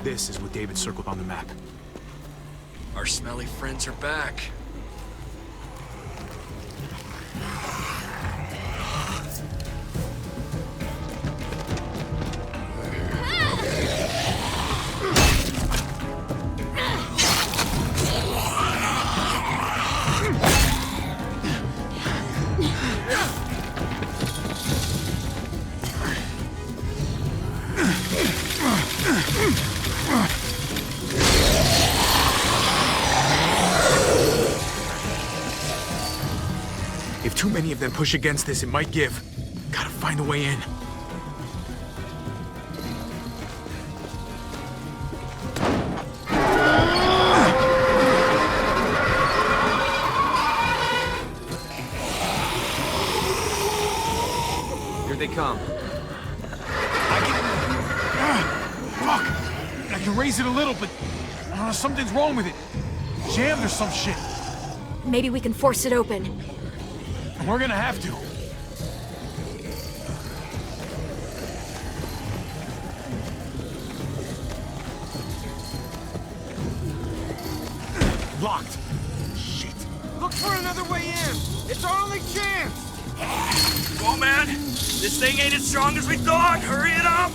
This is what David circled on the map. Our smelly friends are back. If too many of them push against this, it might give. Gotta find a way in. Here they come. Fuck! I can raise it a little, but something's wrong with it. Jammed or some shit. Maybe we can force it open. We're gonna have to. Locked. Shit. Look for another way in. It's our only chance. Come on, man. This thing ain't as strong as we thought. Hurry it up.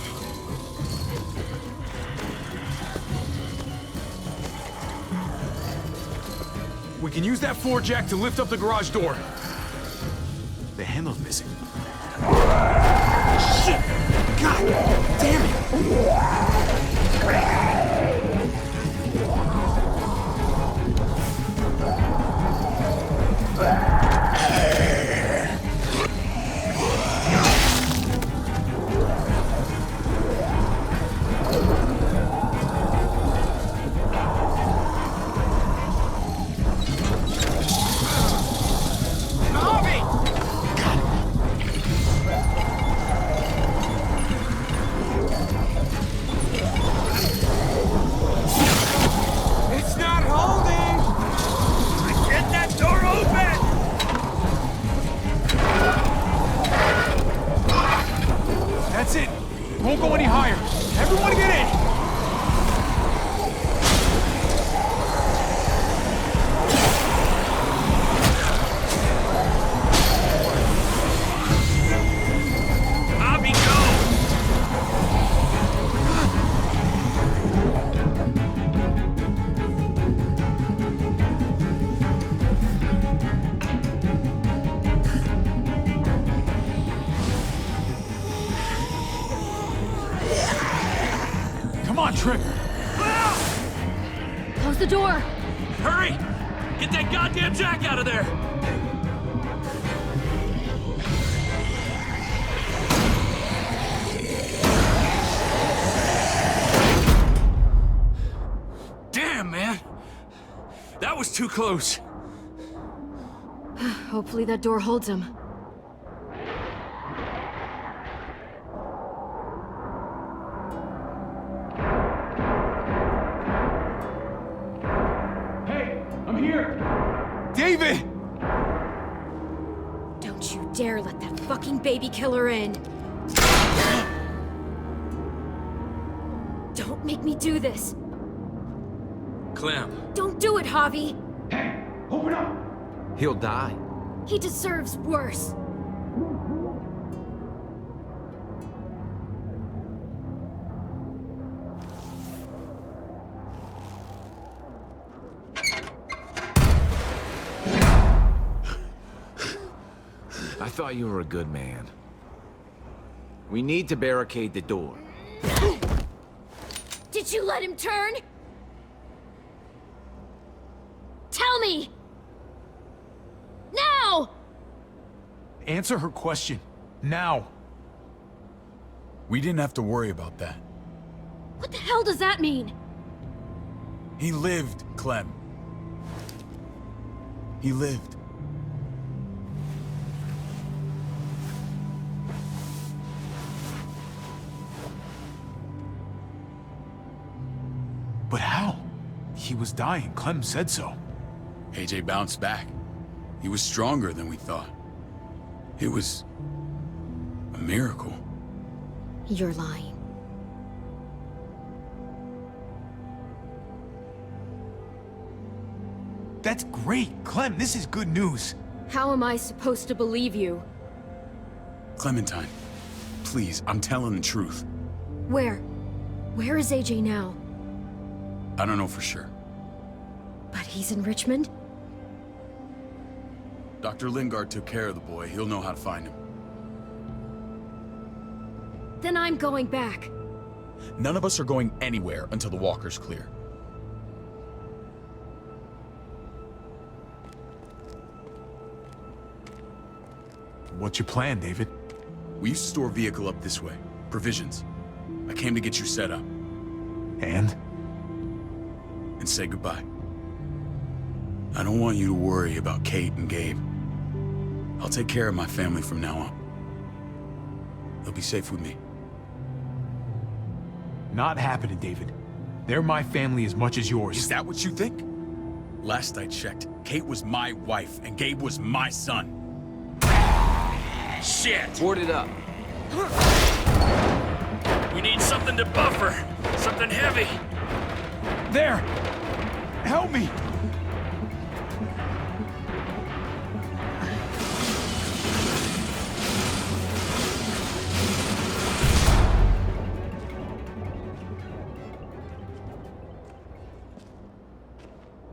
We can use that floor jack to lift up the garage door. The handle's missing. Shit! God damn it! door! Hurry! Get that goddamn Jack out of there! Damn, man! That was too close. Hopefully that door holds him. Hey, I'm here! David! Don't you dare let that fucking baby killer in! Don't make me do this! Clem. Don't do it, Javi! Hey, open up! He'll die. He deserves worse. I thought you were a good man. We need to barricade the door. Did you let him turn? Tell me! Now! Answer her question. Now. We didn't have to worry about that. What the hell does that mean? He lived, Clem. He lived. But how? He was dying. Clem said so. AJ bounced back. He was stronger than we thought. It was a miracle. You're lying. That's great. Clem, this is good news. How am I supposed to believe you? Clementine, please, I'm telling the truth. Where? Where is AJ now? I don't know for sure. But he's in Richmond? Dr. Lingard took care of the boy. He'll know how to find him. Then I'm going back. None of us are going anywhere until the walker's clear. What's your plan, David? We used to store a vehicle up this way. Provisions. I came to get you set up. And? And say goodbye. I don't want you to worry about Kate and Gabe. I'll take care of my family from now on. They'll be safe with me. Not happening, David. They're my family as much as yours. Is that what you think? Last I checked, Kate was my wife and Gabe was my son. Shit! Board it up. We need something to buffer. Something heavy. There! Help me!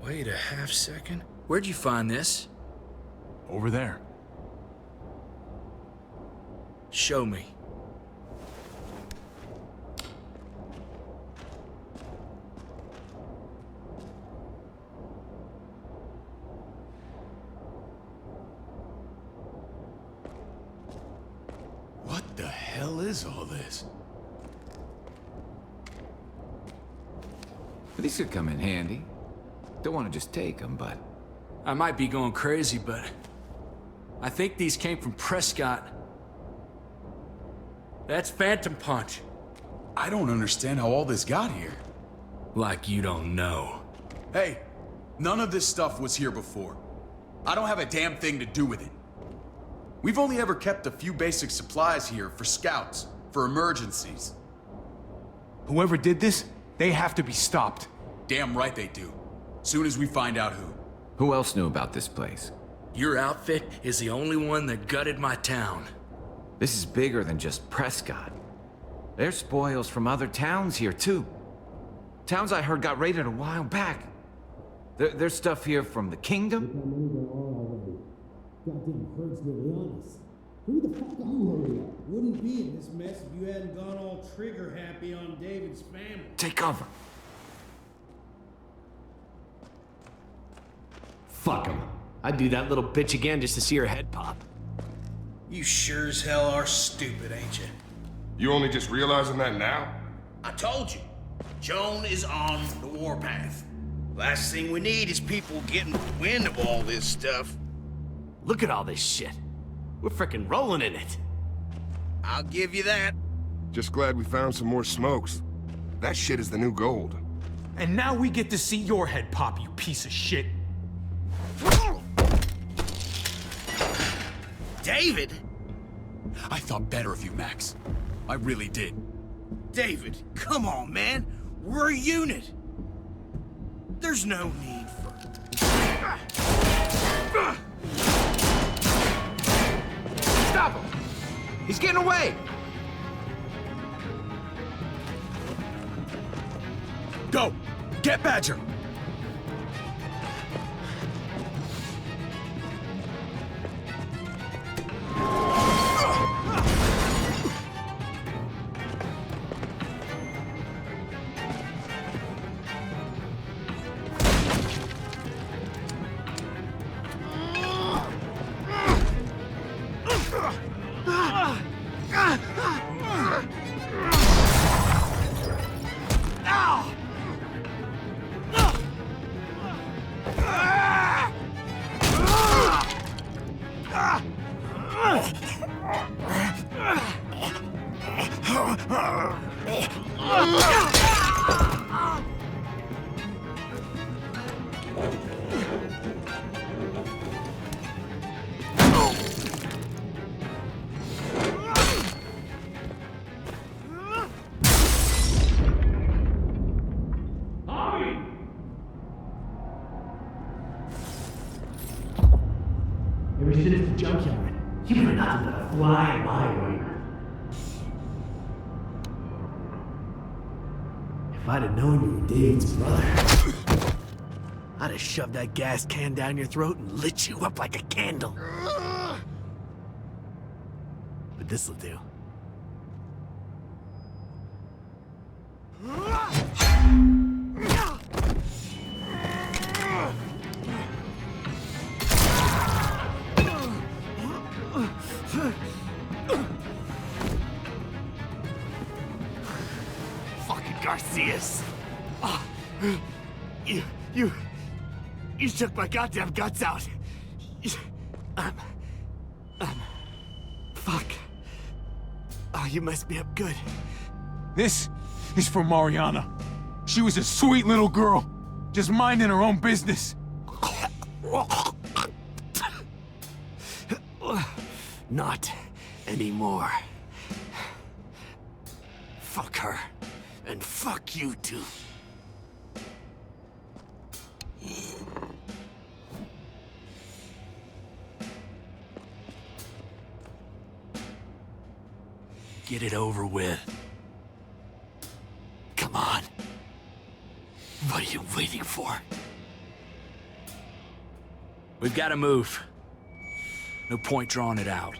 Wait a half second. Where'd you find this? Over there. Show me. What the hell is all this? These could come in handy. Don't want to just take them, but... I might be going crazy, but... I think these came from Prescott. That's Phantom Punch. I don't understand how all this got here. Like you don't know. Hey, none of this stuff was here before. I don't have a damn thing to do with it. We've only ever kept a few basic supplies here for scouts, for emergencies. Whoever did this, they have to be stopped. Damn right they do. Soon as we find out who. Who else knew about this place? Your outfit is the only one that gutted my town. This is bigger than just Prescott. There's spoils from other towns here, too. Towns I heard got raided a while back. There's stuff here from the kingdom. Goddamn herd's really on us. Who the fuck are you? Wouldn't be in this mess if you hadn't gone all trigger happy on David's family. Take cover. Fuck him. I'd do that little bitch again just to see her head pop. You sure as hell are stupid, ain't you? You only just realizing that now? I told you. Joan is on the warpath. Last thing we need is people getting wind of all this stuff. Look at all this shit. We're frickin' rolling in it. I'll give you that. Just glad we found some more smokes. That shit is the new gold. And now we get to see your head pop, you piece of shit. David? I thought better of you, Max. I really did. David, come on, man. We're a unit. There's no need for... Stop him! He's getting away! Go! Get Badger! Ever since the junkyard, you were nothing but a fly in my way. If I'd have known you were David's brother, I'd have shoved that gas can down your throat and lit you up like a candle. But this'll do. Fucking Garcias. Oh, you shook my goddamn guts out. Fuck. Oh, you messed me up good. This is for Mariana. She was a sweet little girl, just minding her own business. Not anymore. Fuck her. And fuck you too. Get it over with. Come on. What are you waiting for? We've got to move. No point drawing it out.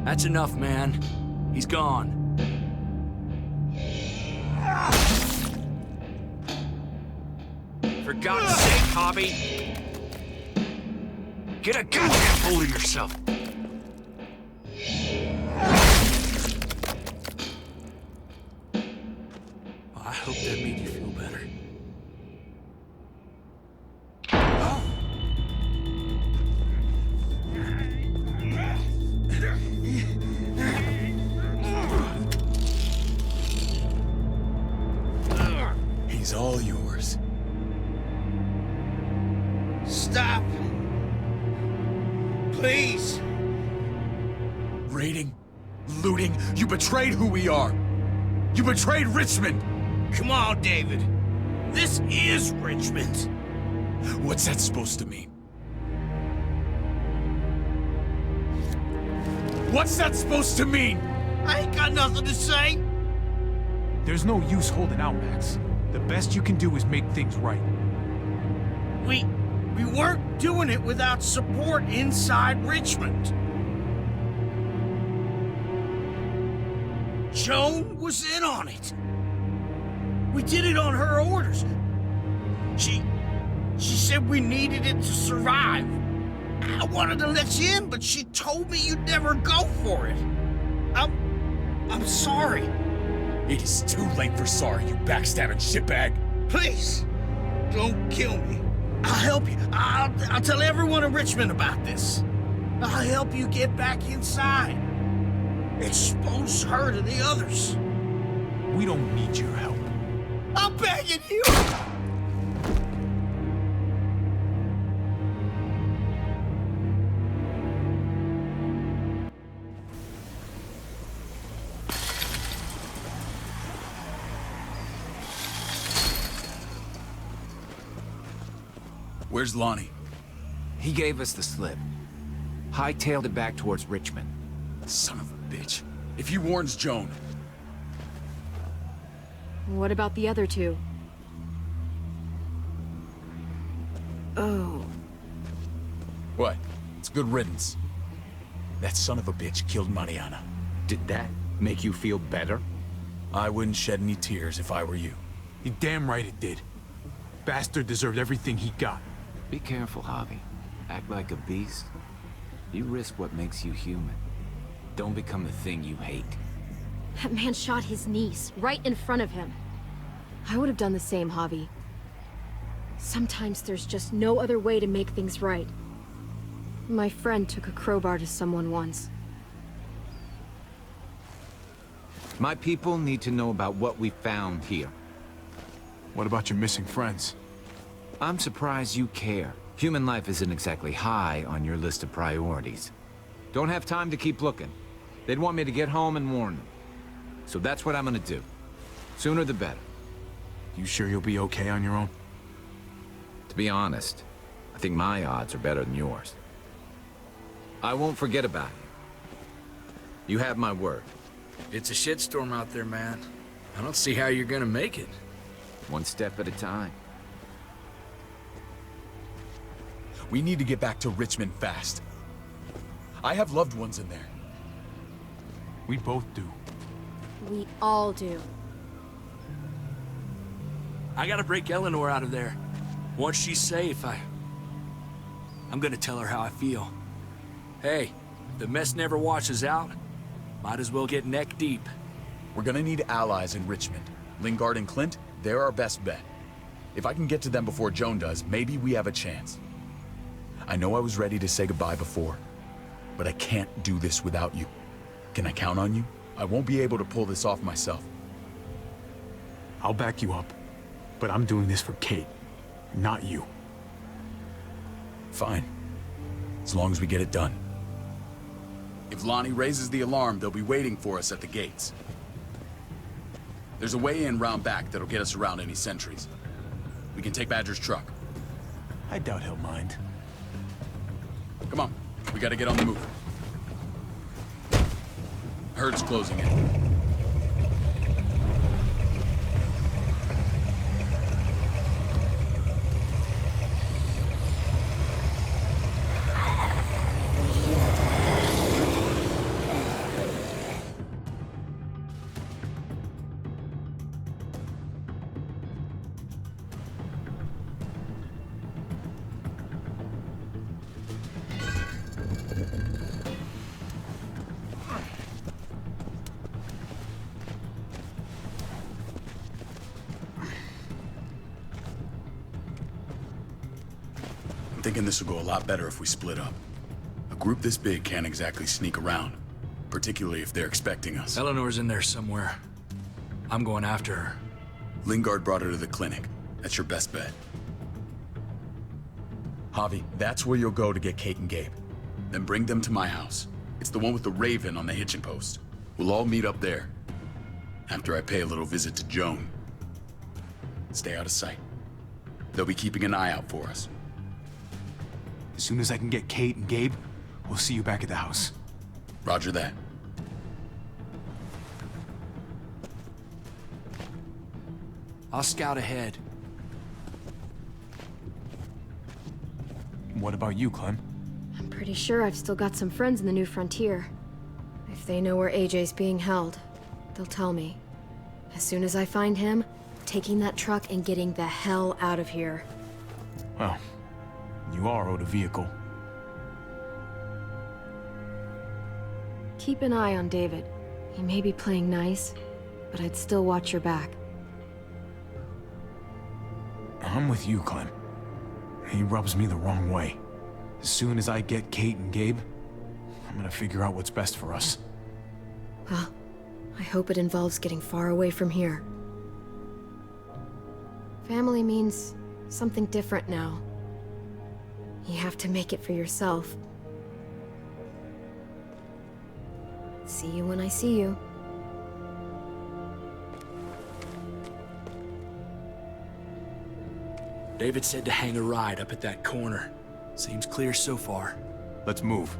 That's enough, man. He's gone. For God's sake, Javi! Get a goddamn hold of yourself! Well, I hope that made you feel better. He's all yours. Stop! Please! Raiding, looting, you betrayed who we are. You betrayed Richmond. Come on, David. This is Richmond. What's that supposed to mean? What's that supposed to mean? I ain't got nothing to say. There's no use holding out, Max. The best you can do is make things right. we weren't doing it without support inside Richmond. Joan was in on it. We did it on her orders. She said we needed it to survive. I wanted to let you in, but she told me you'd never go for it. I'm sorry. It is too late for sorry, you backstabbing shitbag. Please, don't kill me. I'll help you. I'll tell everyone in Richmond about this. I'll help you get back inside. Expose her to the others. We don't need your help. I'm begging you! Where's Lonnie? He gave us the slip. Hightailed it back towards Richmond. Son of a bitch. If he warns Joan... What about the other two? Oh. What? It's good riddance. That son of a bitch killed Mariana. Did that make you feel better? I wouldn't shed any tears if I were you. You're damn right it did. Bastard deserved everything he got. Be careful, Javi. Act like a beast. You risk what makes you human. Don't become the thing you hate. That man shot his niece, right in front of him. I would have done the same, Javi. Sometimes there's just no other way to make things right. My friend took a crowbar to someone once. My people need to know about what we found here. What about your missing friends? I'm surprised you care. Human life isn't exactly high on your list of priorities. Don't have time to keep looking. They'd want me to get home and warn them. So that's what I'm gonna do. Sooner the better. You sure you'll be okay on your own? To be honest, I think my odds are better than yours. I won't forget about you. You have my word. It's a shitstorm out there, man. I don't see how you're gonna make it. One step at a time. We need to get back to Richmond fast. I have loved ones in there. We both do. We all do. I gotta break Eleanor out of there. Once she's safe, I'm gonna tell her how I feel. Hey, if the mess never washes out, might as well get neck deep. We're gonna need allies in Richmond. Lingard and Clint, they're our best bet. If I can get to them before Joan does, maybe we have a chance. I know I was ready to say goodbye before, but I can't do this without you. Can I count on you? I won't be able to pull this off myself. I'll back you up, but I'm doing this for Kate, not you. Fine. As long as we get it done. If Lonnie raises the alarm, they'll be waiting for us at the gates. There's a way in round back that'll get us around any sentries. We can take Badger's truck. I doubt he'll mind. Come on, we gotta get on the move. Herd's closing in. I'm thinking this will go a lot better if we split up. A group this big can't exactly sneak around, particularly if they're expecting us. Eleanor's in there somewhere. I'm going after her. Lingard brought her to the clinic. That's your best bet. Javi, that's where you'll go to get Kate and Gabe. Then bring them to my house. It's the one with the Raven on the hitching post. We'll all meet up there. After I pay a little visit to Joan. Stay out of sight. They'll be keeping an eye out for us. As soon as I can get Kate and Gabe, we'll see you back at the house. Roger that. I'll scout ahead. What about you, Clem? I'm pretty sure I've still got some friends in the New Frontier. If they know where AJ's being held, they'll tell me. As soon as I find him, taking that truck and getting the hell out of here. Well, you are owed a vehicle. Keep an eye on David. He may be playing nice, but I'd still watch your back. I'm with you, Clem. He rubs me the wrong way. As soon as I get Kate and Gabe, I'm gonna figure out what's best for us. Well, I hope it involves getting far away from here. Family means something different now. You have to make it for yourself. See you when I see you. David said to hang a ride up at that corner. Seems clear so far. Let's move.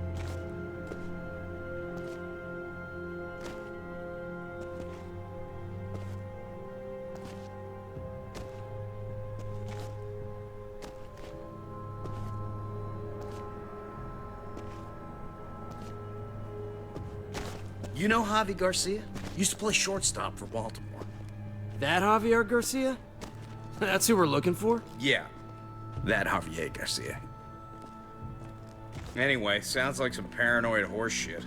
You know Javi Garcia? Used to play shortstop for Baltimore. That Javier Garcia? That's who we're looking for? Yeah, that Javier Garcia. Anyway, sounds like some paranoid horse shit.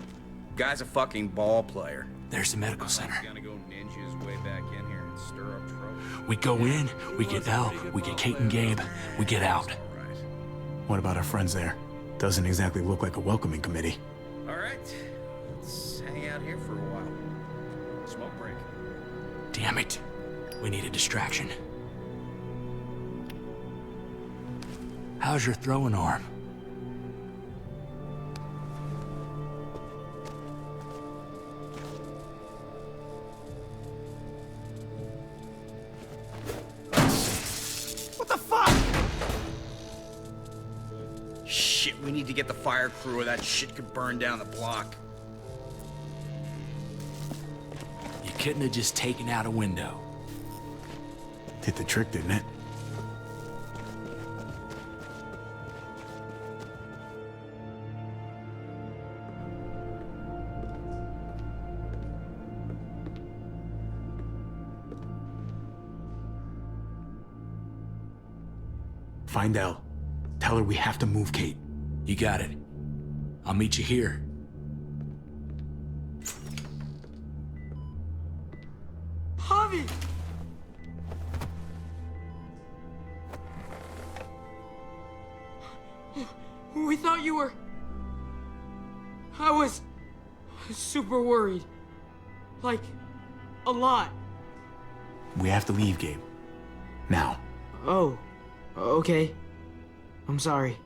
Guy's a fucking ball player. There's the medical center. He's gonna go ninja his way back in here and stir up trouble. We go in, we get Elle, we get Kate and Gabe, we get out. What about our friends there? Doesn't exactly look like a welcoming committee. All right, let's hang out here for a while. Smoke break. Damn it. We need a distraction. How's your throwing arm? What the fuck? Shit, we need to get the fire crew or that shit could burn down the block. You couldn't have just taken out a window. Did the trick, didn't it? Find Elle. Tell her we have to move Kate. You got it. I'll meet you here. Javi! We thought you were... I was super worried. Like, a lot. We have to leave, Gabe. Now. Oh, okay. I'm sorry.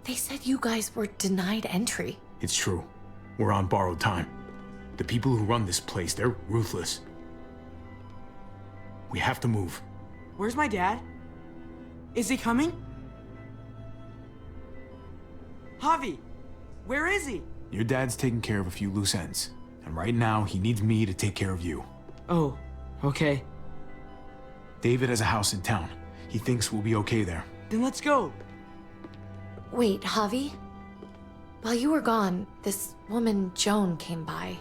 They said you guys were denied entry. It's true. We're on borrowed time. The people who run this place, they're ruthless. We have to move. Where's my dad? Is he coming? Javi, where is he? Your dad's taking care of a few loose ends. And right now, he needs me to take care of you. Oh, okay. David has a house in town. He thinks we'll be okay there. Then let's go. Wait, Javi? While you were gone, this woman, Joan, came by.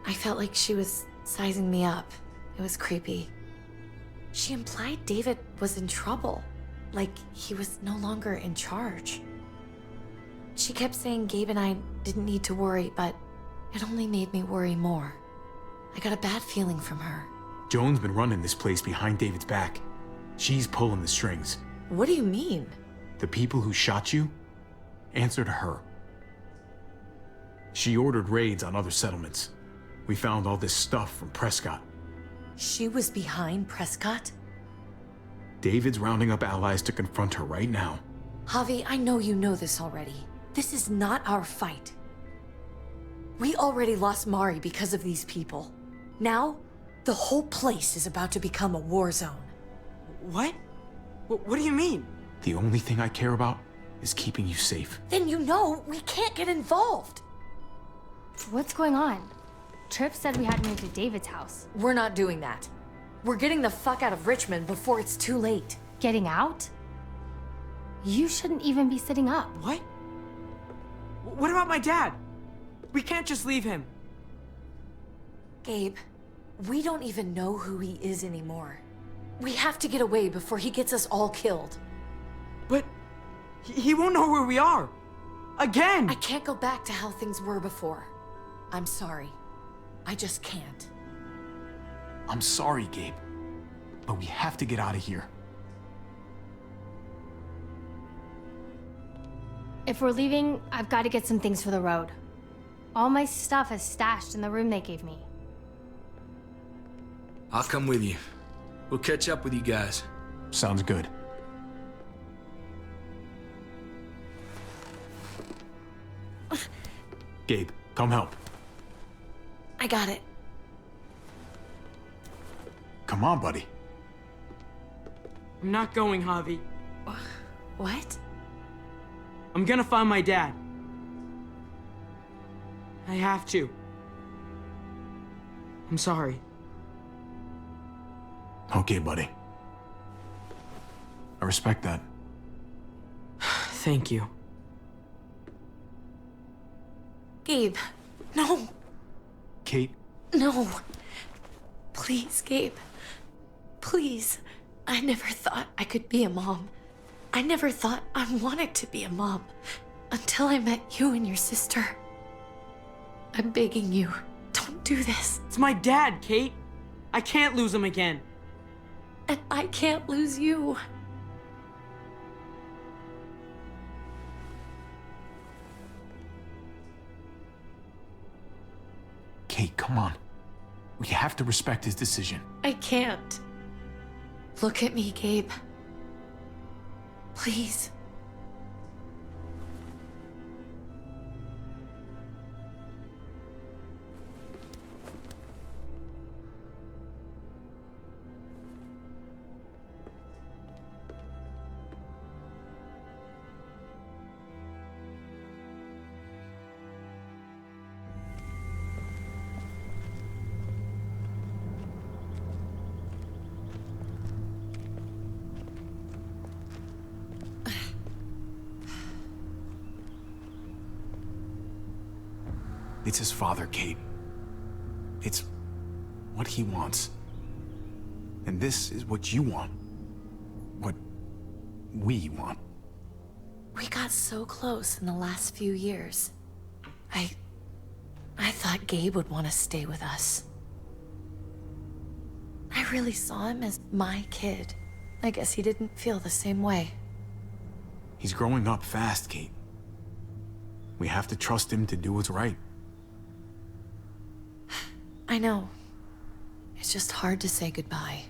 I felt like she was sizing me up. It was creepy. She implied David was in trouble. Like he was no longer in charge. She kept saying Gabe and I didn't need to worry, but it only made me worry more. I got a bad feeling from her. Joan's been running this place behind David's back. She's pulling the strings. What do you mean? The people who shot you answered her. She ordered raids on other settlements. We found all this stuff from Prescott. She was behind Prescott? David's rounding up allies to confront her right now. Javi, I know you know this already. This is not our fight. We already lost Mari because of these people. Now, the whole place is about to become a war zone. What? What do you mean? The only thing I care about is keeping you safe. Then you know we can't get involved. What's going on? Tripp said we had to move to David's house. We're not doing that. We're getting the fuck out of Richmond before it's too late. Getting out? You shouldn't even be sitting up. What? What about my dad? We can't just leave him. Gabe, we don't even know who he is anymore. We have to get away before he gets us all killed. But he won't know where we are. Again! I can't go back to how things were before. I'm sorry. I just can't. I'm sorry, Gabe. But we have to get out of here. If we're leaving, I've got to get some things for the road. All my stuff is stashed in the room they gave me. I'll come with you. We'll catch up with you guys. Sounds good. Gabe, come help. I got it. Come on, buddy. I'm not going, Javi. What? I'm gonna find my dad. I have to. I'm sorry. Okay, buddy. I respect that. Thank you. Gabe, no. Kate? No. Please, Gabe. Please. I never thought I could be a mom. I never thought I wanted to be a mom. Until I met you and your sister. I'm begging you, don't do this. It's my dad, Kate. I can't lose him again. And I can't lose you. Kate, come on. We have to respect his decision. I can't. Look at me, Gabe. Please. It's his father, Kate. It's what he wants. And this is what you want. What we want. We got so close in the last few years. I thought Gabe would want to stay with us. I really saw him as my kid. I guess he didn't feel the same way. He's growing up fast, Kate. We have to trust him to do what's right. I know. It's just hard to say goodbye.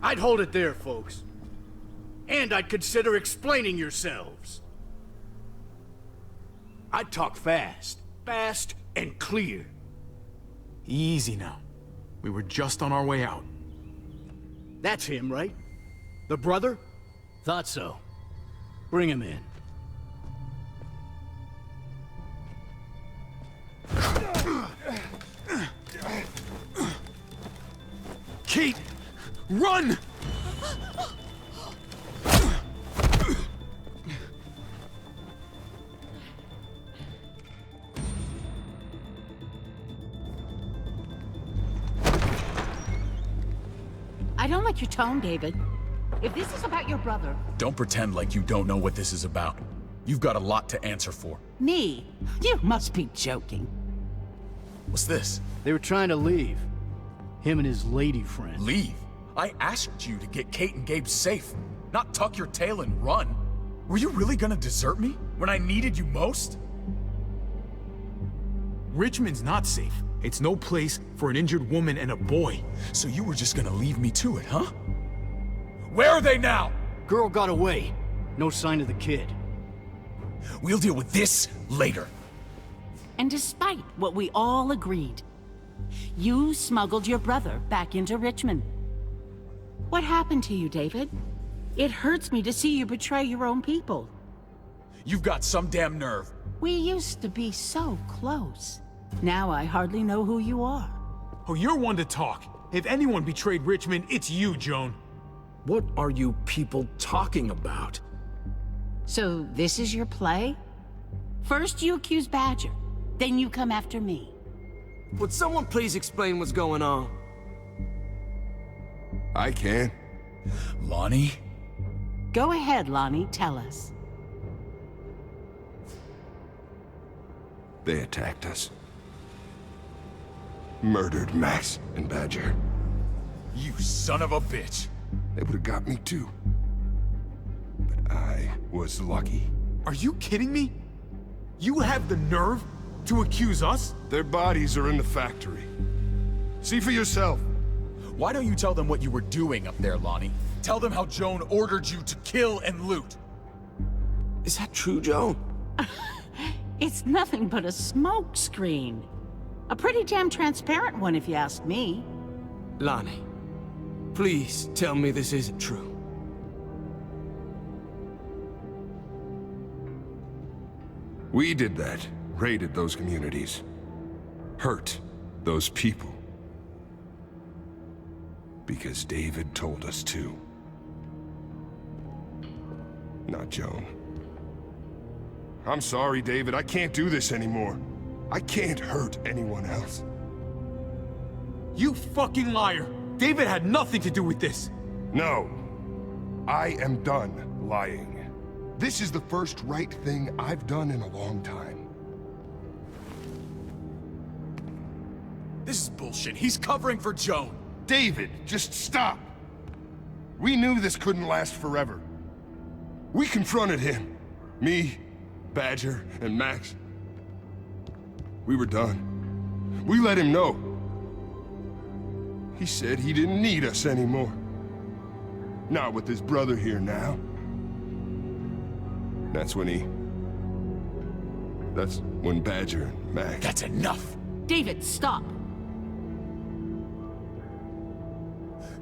I'd hold it there, folks. And I'd consider explaining yourselves. I'd talk fast. Fast and clear. Easy now. We were just on our way out. That's him, right? The brother? Thought so. Bring him in. Kate! Run! I don't like your tone, David. If this is about your brother... Don't pretend like you don't know what this is about. You've got a lot to answer for. Me? You must be joking. What's this? They were trying to leave. Him and his lady friend. Leave? I asked you to get Kate and Gabe safe, not tuck your tail and run. Were you really gonna desert me when I needed you most? Richmond's not safe. It's no place for an injured woman and a boy. So you were just gonna leave me to it, huh? Where are they now? Girl got away. No sign of the kid. We'll deal with this later. And despite what we all agreed, you smuggled your brother back into Richmond. What happened to you, David? It hurts me to see you betray your own people. You've got some damn nerve. We used to be so close. Now I hardly know who you are. Oh, you're one to talk. If anyone betrayed Richmond, it's you, Joan. What are you people talking about? So this is your play? First you accuse Badger, then you come after me. Would someone please explain what's going on? I can. Lonnie? Go ahead, Lonnie, tell us. They attacked us. Murdered Max and Badger. You son of a bitch! They would have got me too. But I was lucky. Are you kidding me? You have the nerve to accuse us? Their bodies are in the factory. See for yourself. Why don't you tell them what you were doing up there, Lonnie? Tell them how Joan ordered you to kill and loot. Is that true, Joan? It's nothing but a smoke screen. A pretty damn transparent one, if you ask me. Lonnie, please tell me this isn't true. We did that. Raided those communities. Hurt those people. Because David told us to. Not Joan. I'm sorry, David. I can't do this anymore. I can't hurt anyone else. You fucking liar! David had nothing to do with this! No. I am done lying. This is the first right thing I've done in a long time. This is bullshit. He's covering for Joan. David, just stop. We knew this couldn't last forever. We confronted him. Me, Badger, and Max. We were done. We let him know. He said he didn't need us anymore. Not with his brother here now. That's when Badger and Max... That's enough! David, stop!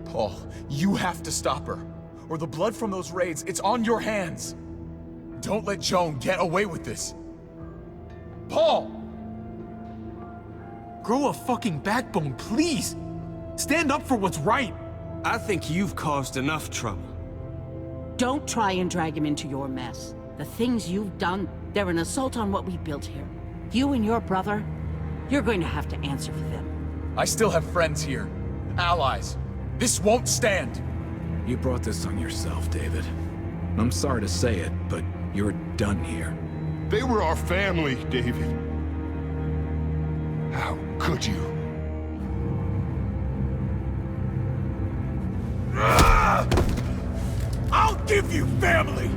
Paul, you have to stop her. Or the blood from those raids, it's on your hands. Don't let Joan get away with this. Paul! Grow a fucking backbone, please! Stand up for what's right! I think you've caused enough trouble. Don't try and drag him into your mess. The things you've done, they're an assault on what we built here. You and your brother, you're going to have to answer for them. I still have friends here. Allies. This won't stand. You brought this on yourself, David. I'm sorry to say it, but you're done here. They were our family, David. How could you? I'll give you family!